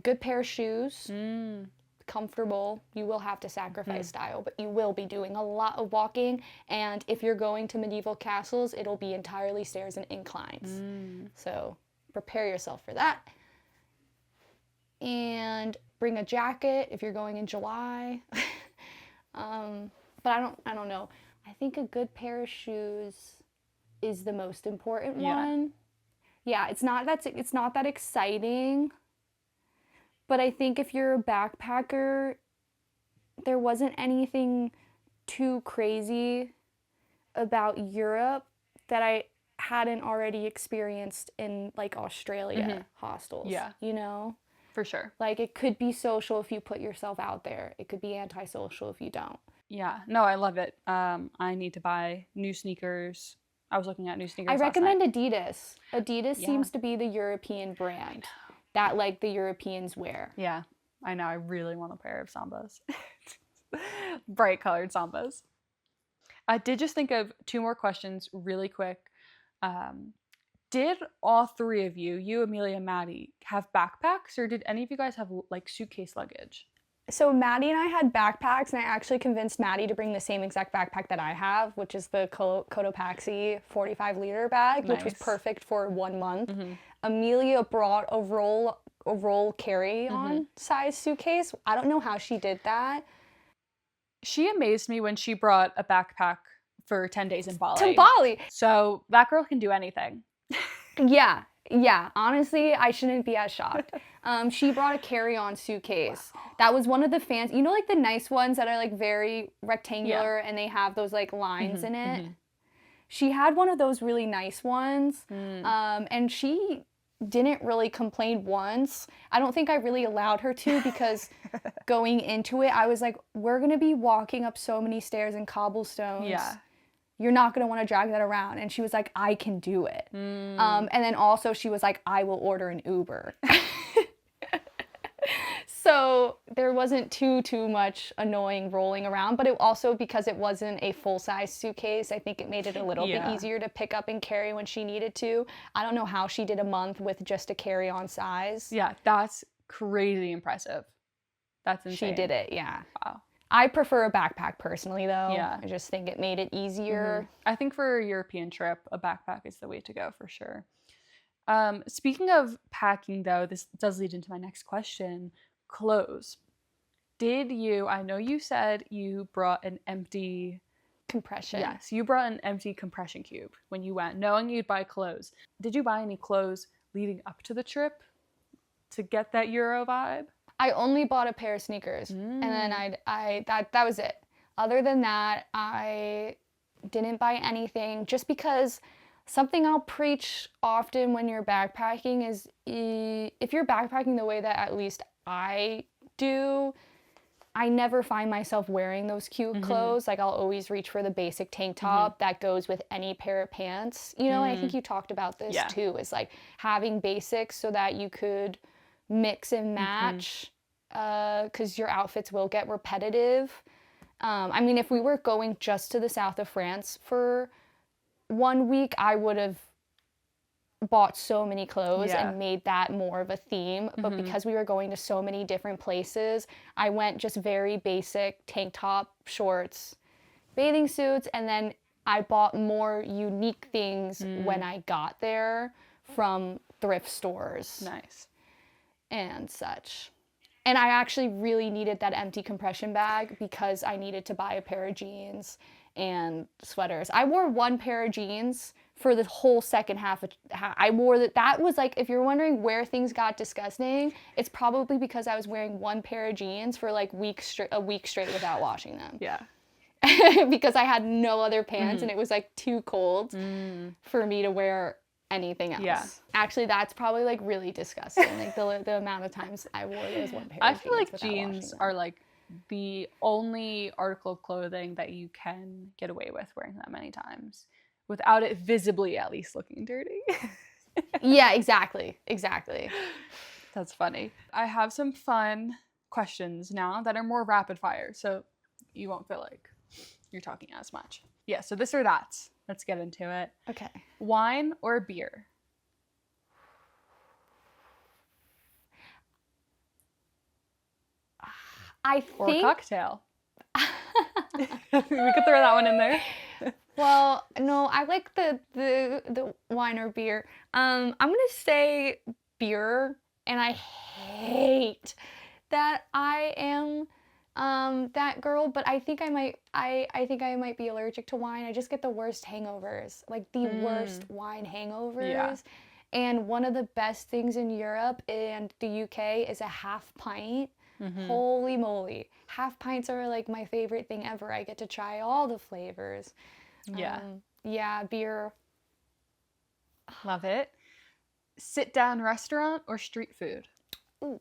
S2: Good pair of shoes. Comfortable. You will have to sacrifice style, but you will be doing a lot of walking, and if you're going to medieval castles, it'll be entirely stairs and inclines. So prepare yourself for that. And bring a jacket if you're going in July. But I don't know. I think a good pair of shoes is the most important one. Yeah, it's not that exciting. But I think if you're a backpacker, there wasn't anything too crazy about Europe that I hadn't already experienced in, like, Australia hostels.
S1: Yeah.
S2: You know?
S1: For sure.
S2: Like, it could be social if you put yourself out there. It could be antisocial if you don't.
S1: Yeah. No, I love it. I need to buy new sneakers. I was looking at new sneakers
S2: I
S1: last
S2: recommend
S1: night.
S2: Adidas. Adidas seems to be the European brand that, like, the Europeans wear.
S1: Yeah, I know. I really want a pair of Sambas. Bright colored Sambas. I did just think of two more questions really quick. Did all three of you, Amelia, Maddie, have backpacks, or did any of you guys have, like, suitcase luggage?
S2: So Maddie and I had backpacks, and I actually convinced Maddie to bring the same exact backpack that I have, which is the Cotopaxi 45-liter bag, which was perfect for 1 month. Amelia brought a roll carry-on size suitcase. I don't know how she did that.
S1: She amazed me when she brought a backpack for 10 days in Bali.
S2: To Bali!
S1: So that girl can do anything.
S2: Yeah, honestly, I shouldn't be as shocked. She brought a carry-on suitcase. Wow. That was one of the fancy, you know, like the nice ones that are, like, very rectangular and they have those, like, lines in it? She had one of those really nice ones, and she didn't really complain once. I don't think I really allowed her to, because going into it, I was like, we're going to be walking up so many stairs and cobblestones.
S1: Yeah.
S2: You're not going to want to drag that around. And she was like, I can do it. And then also she was like, I will order an Uber. So there wasn't too much annoying rolling around, but it also, because it wasn't a full-size suitcase, I think it made it a little bit easier to pick up and carry when she needed to. I don't know how she did a month with just a carry-on size.
S1: Yeah, that's crazy impressive. That's insane.
S2: She did it, yeah.
S1: Wow.
S2: I prefer a backpack personally, though.
S1: Yeah.
S2: I just think it made it easier.
S1: I think for a European trip, a backpack is the way to go for sure. Speaking of packing, though, this does lead into my next question. Clothes. I know you said you brought an empty
S2: compression.
S1: Yes, you brought an empty compression cube when you went, knowing you'd buy clothes. Did you buy any clothes leading up to the trip to get that Euro vibe?
S2: I only bought a pair of sneakers, and then that was it. Other than that, I didn't buy anything, just because something I'll preach often when you're backpacking is, if you're backpacking the way that at least I do, I never find myself wearing those cute clothes. Like, I'll always reach for the basic tank top that goes with any pair of pants. You know, and I think you talked about this too, is like having basics so that you could mix and match, because your outfits will get repetitive. I mean, if we were going just to the south of France for 1 week, I would have bought so many clothes and made that more of a theme. But because we were going to so many different places, I went just very basic tank top, shorts, bathing suits, and then I bought more unique things when I got there from thrift stores.
S1: Nice.
S2: And such. And I actually really needed that empty compression bag because I needed to buy a pair of jeans and sweaters. I wore one pair of jeans for the whole second half of I wore that was like, if you're wondering where things got disgusting, it's probably because I was wearing one pair of jeans for like a week straight without washing them.
S1: Yeah.
S2: Because I had no other pants and it was like too cold for me to wear anything else.
S1: Yeah.
S2: Actually, that's probably like really disgusting. Like the amount of times I wore those one pair of jeans.
S1: I feel like jeans are like the only article of clothing that you can get away with wearing that many times without it visibly at least looking dirty.
S2: Yeah, exactly.
S1: That's funny. I have some fun questions now that are more rapid fire, so you won't feel like you're talking as much. Yeah, so this or that. Let's get into it.
S2: Okay.
S1: Wine or beer? Or cocktail. We could throw that one in there.
S2: Well, no, I like the wine or beer. I'm gonna say beer, and I hate that I am that girl, but I think I might be allergic to wine. I just get the worst hangovers, like the worst wine hangovers.
S1: Yeah.
S2: And one of the best things in Europe and the UK is a half pint. Holy moly. Half pints are like my favorite thing ever. I get to try all the flavors.
S1: Yeah.
S2: Yeah, beer.
S1: Love it. Sit down restaurant or street food?
S2: Ooh.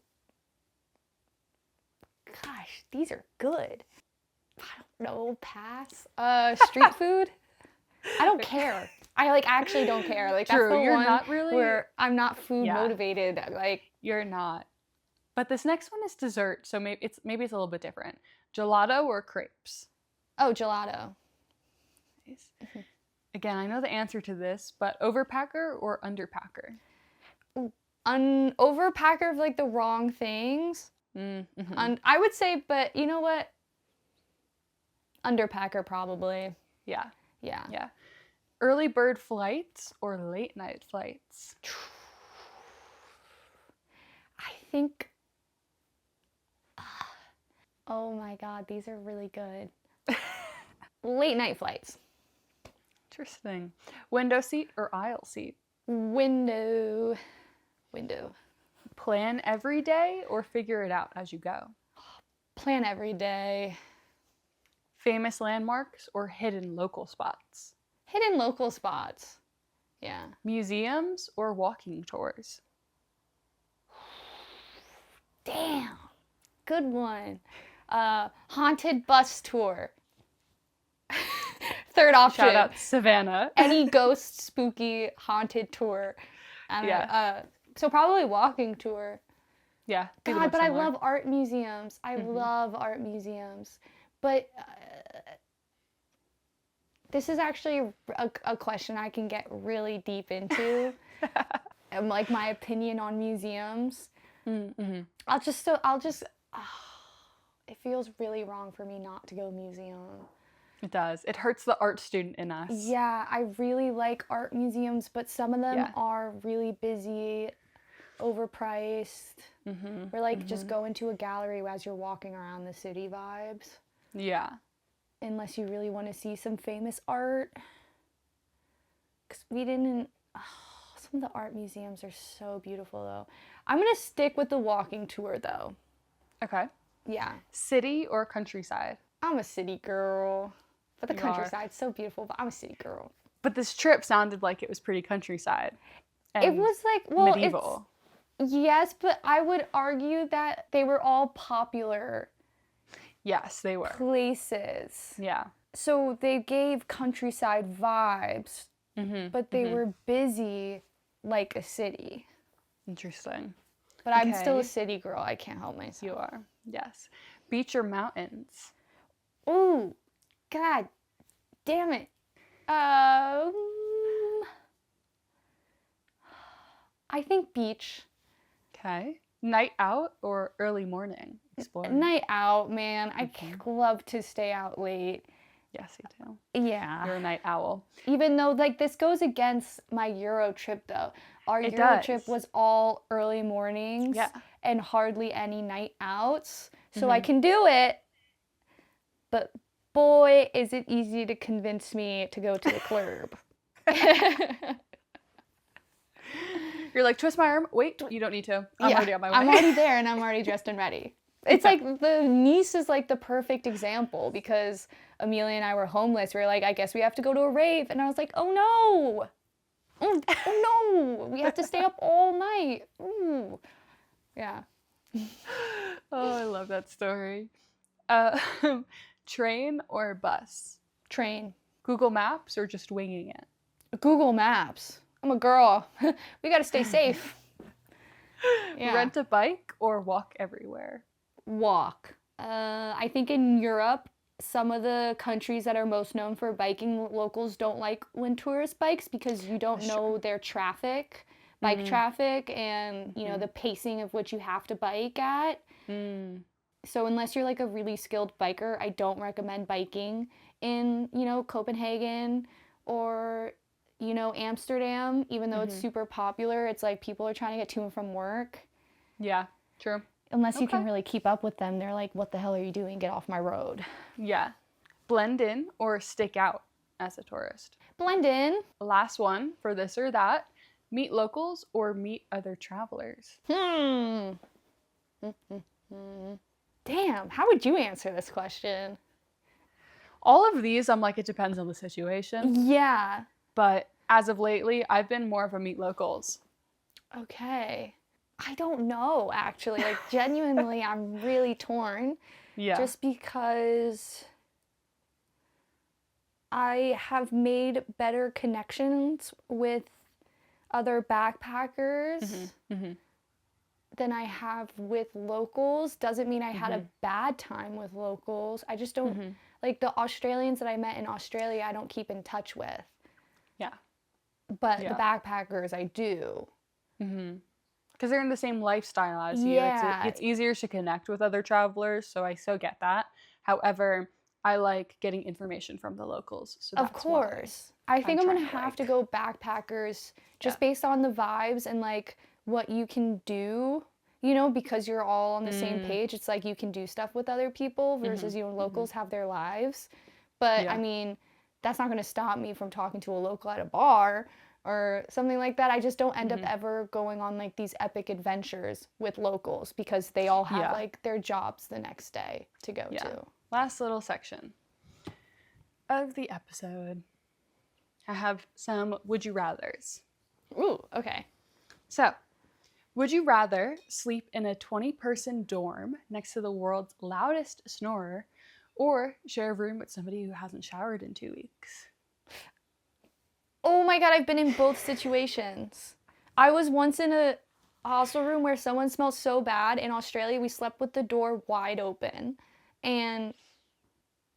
S2: Gosh, these are good. I don't know. Pass. Street food? I don't care. I like actually don't care. Like
S1: True,
S2: that's the
S1: you're
S2: one
S1: not really
S2: where I'm not food motivated. Like
S1: you're not. But this next one is dessert, so maybe it's a little bit different. Gelato or crepes?
S2: Oh, gelato.
S1: Nice. Again, I know the answer to this, but overpacker or underpacker?
S2: Overpacker of like the wrong things. I would say, but you know what? Underpacker probably.
S1: Yeah.
S2: Yeah.
S1: Early bird flights or late night flights?
S2: I think. Oh my God, these are really good. Late night flights.
S1: Interesting. Window seat or aisle seat?
S2: Window.
S1: Plan every day or figure it out as you go?
S2: Plan every day.
S1: Famous landmarks or hidden local spots?
S2: Hidden local spots. Yeah.
S1: Museums or walking tours?
S2: Damn. Good one. Haunted bus tour. Third option.
S1: Shout out Savannah.
S2: Any ghost, spooky, haunted tour. So probably walking tour.
S1: Yeah.
S2: God, but similar. I love art museums. I love art museums. But this is actually a question I can get really deep into. Like my opinion on museums. I'll just. It feels really wrong for me not to go museum.
S1: It does. It hurts the art student in us.
S2: Yeah, I really like art museums, but some of them are really busy, overpriced. Or like just go into a gallery as you're walking around the city vibes.
S1: Yeah.
S2: Unless you really want to see some famous art. Because we didn't... some of the art museums are so beautiful, though. I'm going to stick with the walking tour, though.
S1: Okay.
S2: Yeah.
S1: City or countryside?
S2: I'm a city girl. But the countryside's so beautiful, but I'm a city girl.
S1: But this trip sounded like it was pretty countryside.
S2: It was like, well,
S1: medieval.
S2: Yes, but I would argue that they were all popular.
S1: Yes, they were.
S2: Places.
S1: Yeah.
S2: So they gave countryside vibes, but they were busy like a city.
S1: Interesting.
S2: But I'm still a city girl. I can't help myself.
S1: You are. Yes. Beach or mountains?
S2: Ooh. God damn it. I think beach.
S1: Okay. Night out or early morning exploring?
S2: Night out, man. I love to stay out late.
S1: Yes, you do.
S2: Yeah.
S1: You're a night owl.
S2: Even though, like, this goes against my Euro trip, though. Our Euro trip was all early mornings and hardly any night outs. So I can do it, but boy, is it easy to convince me to go to the club.
S1: You're like, twist my arm. Wait, you don't need to. I'm already on my way.
S2: I'm already there and I'm already dressed and ready. It's like the niece is like the perfect example because Amelia and I were homeless. We were like, I guess we have to go to a rave. And I was like, oh no. Oh no. We have to stay up all night. Ooh. Yeah.
S1: Oh, I love that story. Train or bus?
S2: Train.
S1: Google Maps or just winging it?
S2: Google Maps. I'm a girl. We gotta stay safe. Yeah.
S1: Rent a bike or walk everywhere?
S2: Walk. I think in Europe, some of the countries that are most known for biking, locals don't like when tourist bikes because you don't know their traffic, bike traffic, and you know the pacing of which you have to bike at. So unless you're like a really skilled biker, I don't recommend biking in, you know, Copenhagen or, you know, Amsterdam, even though it's super popular. It's like people are trying to get to and from work.
S1: Yeah, true.
S2: Unless you can really keep up with them, they're like, what the hell are you doing? Get off my road.
S1: Yeah. Blend in or stick out as a tourist?
S2: Blend in.
S1: Last one for this or that. Meet locals or meet other travelers?
S2: Damn, how would you answer this question?
S1: All of these, I'm like, it depends on the situation.
S2: Yeah.
S1: But as of lately, I've been more of a meet locals.
S2: Okay. I don't know, actually. Like, genuinely, I'm really torn.
S1: Yeah.
S2: Just because I have made better connections with other backpackers than I have with locals. Doesn't mean I had a bad time with locals. I just don't, like the Australians that I met in Australia, I don't keep in touch with.
S1: Yeah.
S2: But the backpackers, I do.
S1: Because they're in the same lifestyle as you.
S2: Yeah.
S1: It's easier to connect with other travelers, so I so get that. However, I like getting information from the locals. So that's
S2: of course. I think I'm going to have to go backpackers just based on the vibes and like what you can do, you know, because you're all on the same page. It's like you can do stuff with other people versus you and locals have their lives. But I mean, that's not going to stop me from talking to a local at a bar or something like that. I just don't end up ever going on like these epic adventures with locals because they all have like their jobs the next day to go to.
S1: Last little section of the episode. I have some would you rathers.
S2: Ooh, okay.
S1: So, would you rather sleep in a 20-person dorm next to the world's loudest snorer or share a room with somebody who hasn't showered in 2 weeks?
S2: Oh my God, I've been in both situations. I was once in a hostel room where someone smelled so bad. In Australia, we slept with the door wide open and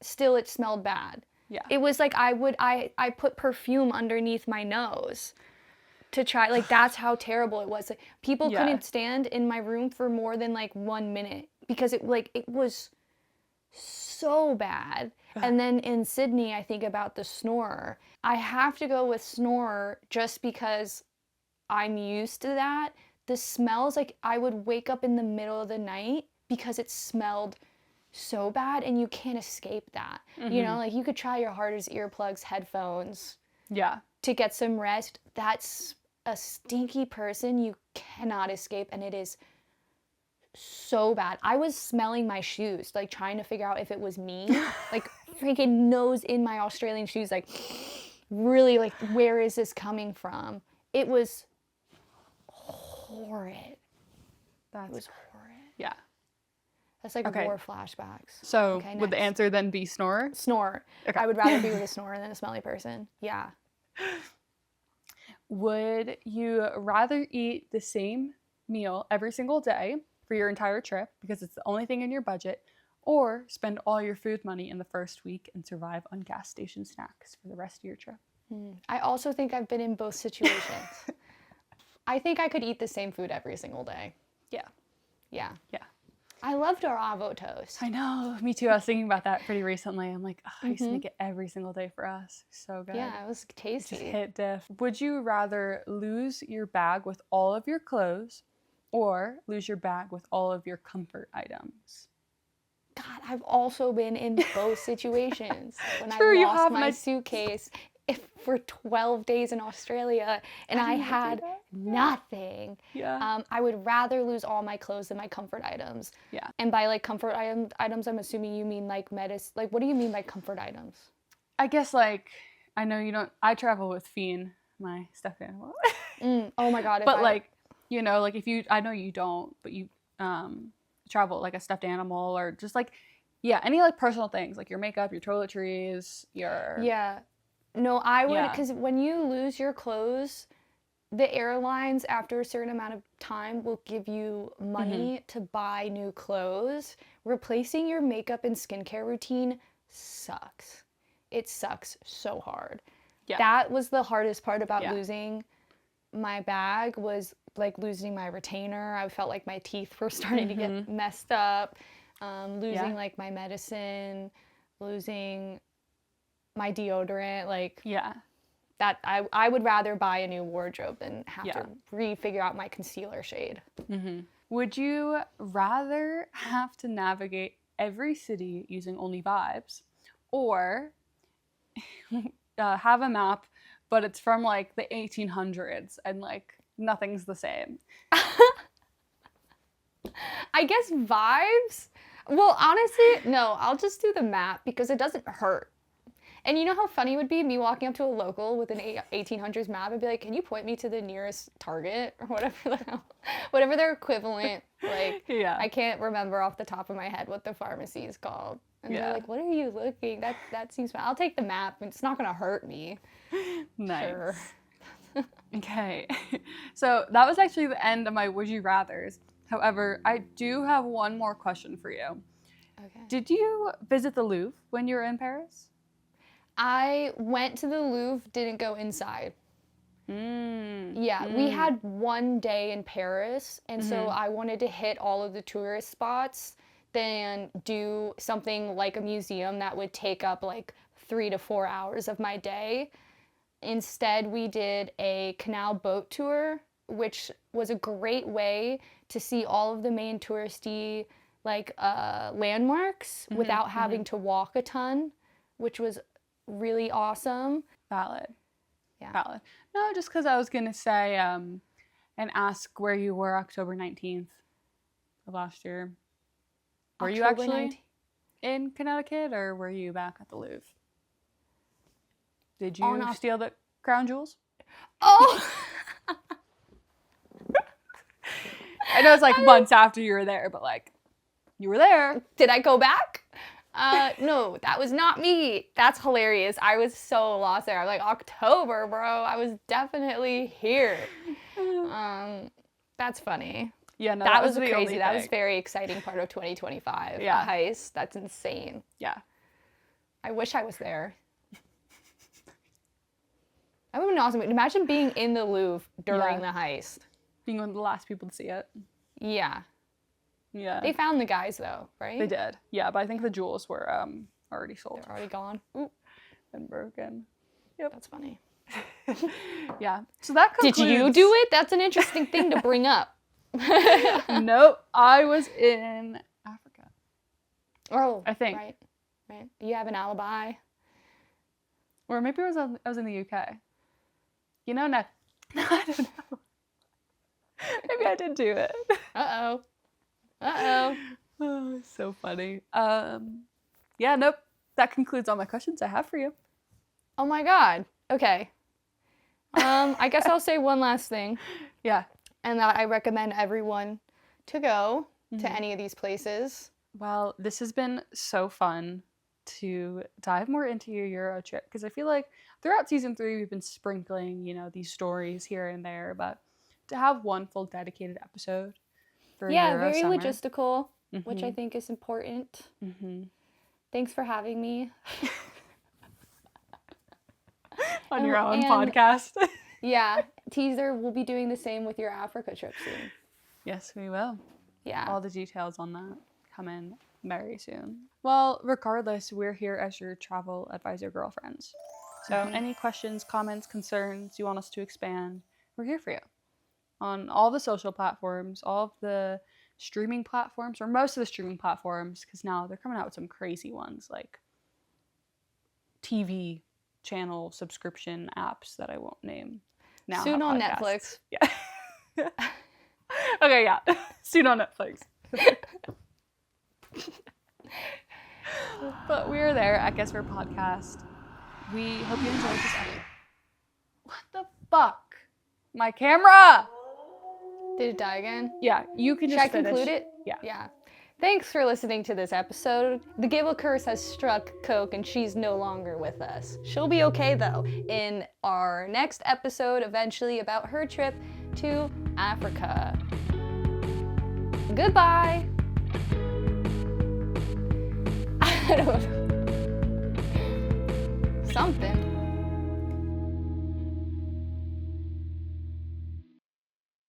S2: still it smelled bad.
S1: Yeah.
S2: It was like I put perfume underneath my nose to try, like that's how terrible it was. Like people couldn't stand in my room for more than like 1 minute because it was so bad. And then in Sydney, I think about the snorer. I have to go with snorer just because I'm used to that. The smells, like I would wake up in the middle of the night because it smelled so bad and you can't escape that. You know, like you could try your hardest, earplugs, headphones.
S1: Yeah.
S2: To get some rest. That's a stinky person you cannot escape, and it is so bad. I was smelling my shoes, like trying to figure out if it was me. Like freaking nose in my Australian shoes, like really like where is this coming from? It was horrid. It was horrid.
S1: Yeah.
S2: That's like war flashbacks.
S1: So would the answer then be snorer?
S2: Snorer. Okay. I would rather be with a snorer than a smelly person. Yeah.
S1: Would you rather eat the same meal every single day for your entire trip because it's the only thing in your budget, or spend all your food money in the first week and survive on gas station snacks for the rest of your trip?
S2: I also think I've been in both situations. I think I could eat the same food every single day.
S1: Yeah.
S2: Yeah.
S1: Yeah.
S2: I loved our avo toast.
S1: I know. Me too. I was thinking about that pretty recently. I'm like, oh, I used to make it every single day for us. So good.
S2: Yeah, it was tasty.
S1: Just hit diff. Would you rather lose your bag with all of your clothes or lose your bag with all of your comfort items?
S2: God, God, I've also been in both situations. When
S1: True,
S2: I
S1: you
S2: lost
S1: have,
S2: my suitcase for 12 days in Australia and I
S1: didn't do
S2: had
S1: that.
S2: nothing.
S1: Yeah.
S2: I would rather lose all my clothes than my comfort items.
S1: Yeah.
S2: And by like comfort items, I'm assuming you mean like medicine. Like, what do you mean by comfort items?
S1: I guess, like, I know you don't, I travel with Fiend, my stuffed animal.
S2: Oh my God.
S1: But, like, you know, like, if you, I know you don't, but you travel, like, a stuffed animal or just, like, yeah, any, like, personal things, like your makeup, your toiletries, your...
S2: Yeah. No, I would,
S1: Yeah.
S2: because when you lose your clothes, the airlines, after a certain amount of time, will give you money to buy new clothes. Replacing your makeup and skincare routine sucks. It sucks so hard.
S1: Yeah.
S2: That was the hardest part about
S1: Yeah.
S2: losing my bag, was like losing my retainer. I felt like my teeth were starting to get messed up. Losing like my medicine, losing my deodorant, like
S1: Yeah.
S2: that I would rather buy a new wardrobe than have
S1: Yeah.
S2: to re-figure out my concealer shade.
S1: Would you rather have to navigate every city using only vibes, or have a map, but it's from like the 1800s and like nothing's the same?
S2: I guess vibes? Well, honestly, no, I'll just do the map because it doesn't hurt. And you know how funny it would be me walking up to a local with an 1800s map and be like, "Can you point me to the nearest Target or whatever whatever their equivalent?" Like,
S1: Yeah.
S2: I can't remember off the top of my head what the pharmacy is called. And they're like, "What are you looking? That seems fun. I'll take the map. It's not gonna hurt me."
S1: Nice.
S2: Sure.
S1: Okay. So that was actually the end of my Would You Rathers. However, I do have one more question for you.
S2: Okay.
S1: Did you visit the Louvre when you were in Paris?
S2: I went to the Louvre, didn't go inside. Yeah, we had one day in Paris, and so I wanted to hit all of the tourist spots, then do something like a museum that would take up like 3 to 4 hours of my day. Instead, we did a canal boat tour, which was a great way to see all of the main touristy like landmarks without having to walk a ton, which was really awesome.
S1: Valid.
S2: Yeah.
S1: Valid. No, just because I was going to say and ask where you were October 19th of last year. Were you
S2: October
S1: actually
S2: 19th.
S1: in Connecticut, or were you back at the Louvre? Did
S2: On
S1: you
S2: Oc-
S1: steal the crown jewels?
S2: Oh!
S1: I know it's like months after you were there, but like, you were there.
S2: Did I go back? No, that was not me. That's hilarious. I was so lost there. I'm like, October, bro. I was definitely here. That's funny.
S1: Yeah, no,
S2: That was
S1: the
S2: crazy.
S1: only
S2: That was
S1: thing.
S2: very exciting part of 2025.
S1: Yeah.
S2: A heist. That's insane.
S1: Yeah.
S2: I wish I was there. That would have been awesome. Imagine being in the Louvre during the heist.
S1: Being one of the last people to see it.
S2: Yeah.
S1: Yeah.
S2: They found the guys though, right?
S1: They did. Yeah, but I think the jewels were already sold.
S2: They're already gone. Ooh,
S1: And broken. Yep.
S2: that's funny.
S1: Yeah. So that concludes...
S2: Did you do it? That's an interesting thing to bring up.
S1: Nope. I was in Africa.
S2: Oh,
S1: I think.
S2: Right. You have an alibi.
S1: Or maybe I was in the UK. You know, I don't know. Maybe I did do it.
S2: Uh-oh.
S1: Oh, so funny. Yeah, nope. That concludes all my questions I have for you.
S2: Oh my God. Okay. I guess I'll say one last thing.
S1: Yeah.
S2: And that I recommend everyone to go to any of these places.
S1: Well, this has been so fun to dive more into your Euro trip, because I feel like throughout season 3 we've been sprinkling, these stories here and there, but to have one full dedicated episode for Euro
S2: very
S1: summer.
S2: logistical, which I think is important. Thanks for having me.
S1: On your own podcast.
S2: Yeah, teaser, we'll be doing the same with your Africa trip soon.
S1: Yes, we will.
S2: Yeah.
S1: All the details on that come in very soon. Well, regardless, we're here as your travel advisor girlfriends. So any questions, comments, concerns you want us to expand, we're here for you. On all the social platforms, all of the streaming platforms, or most of the streaming platforms, because now they're coming out with some crazy ones like TV channel subscription apps that I won't name. Now
S2: soon on
S1: podcasts.
S2: Netflix.
S1: Yeah. Okay, yeah. Soon on Netflix. But we're there at Guess Where Podcast. We hope you enjoyed this episode. What the fuck? My camera!
S2: Did it die again?
S1: Yeah, you can
S2: Should
S1: just
S2: I conclude it?
S1: Yeah.
S2: Yeah. Thanks for listening to this episode. The Giggle curse has struck Coke and she's no longer with us. She'll be okay though in our next episode, eventually, about her trip to Africa. Goodbye. I don't know. Something.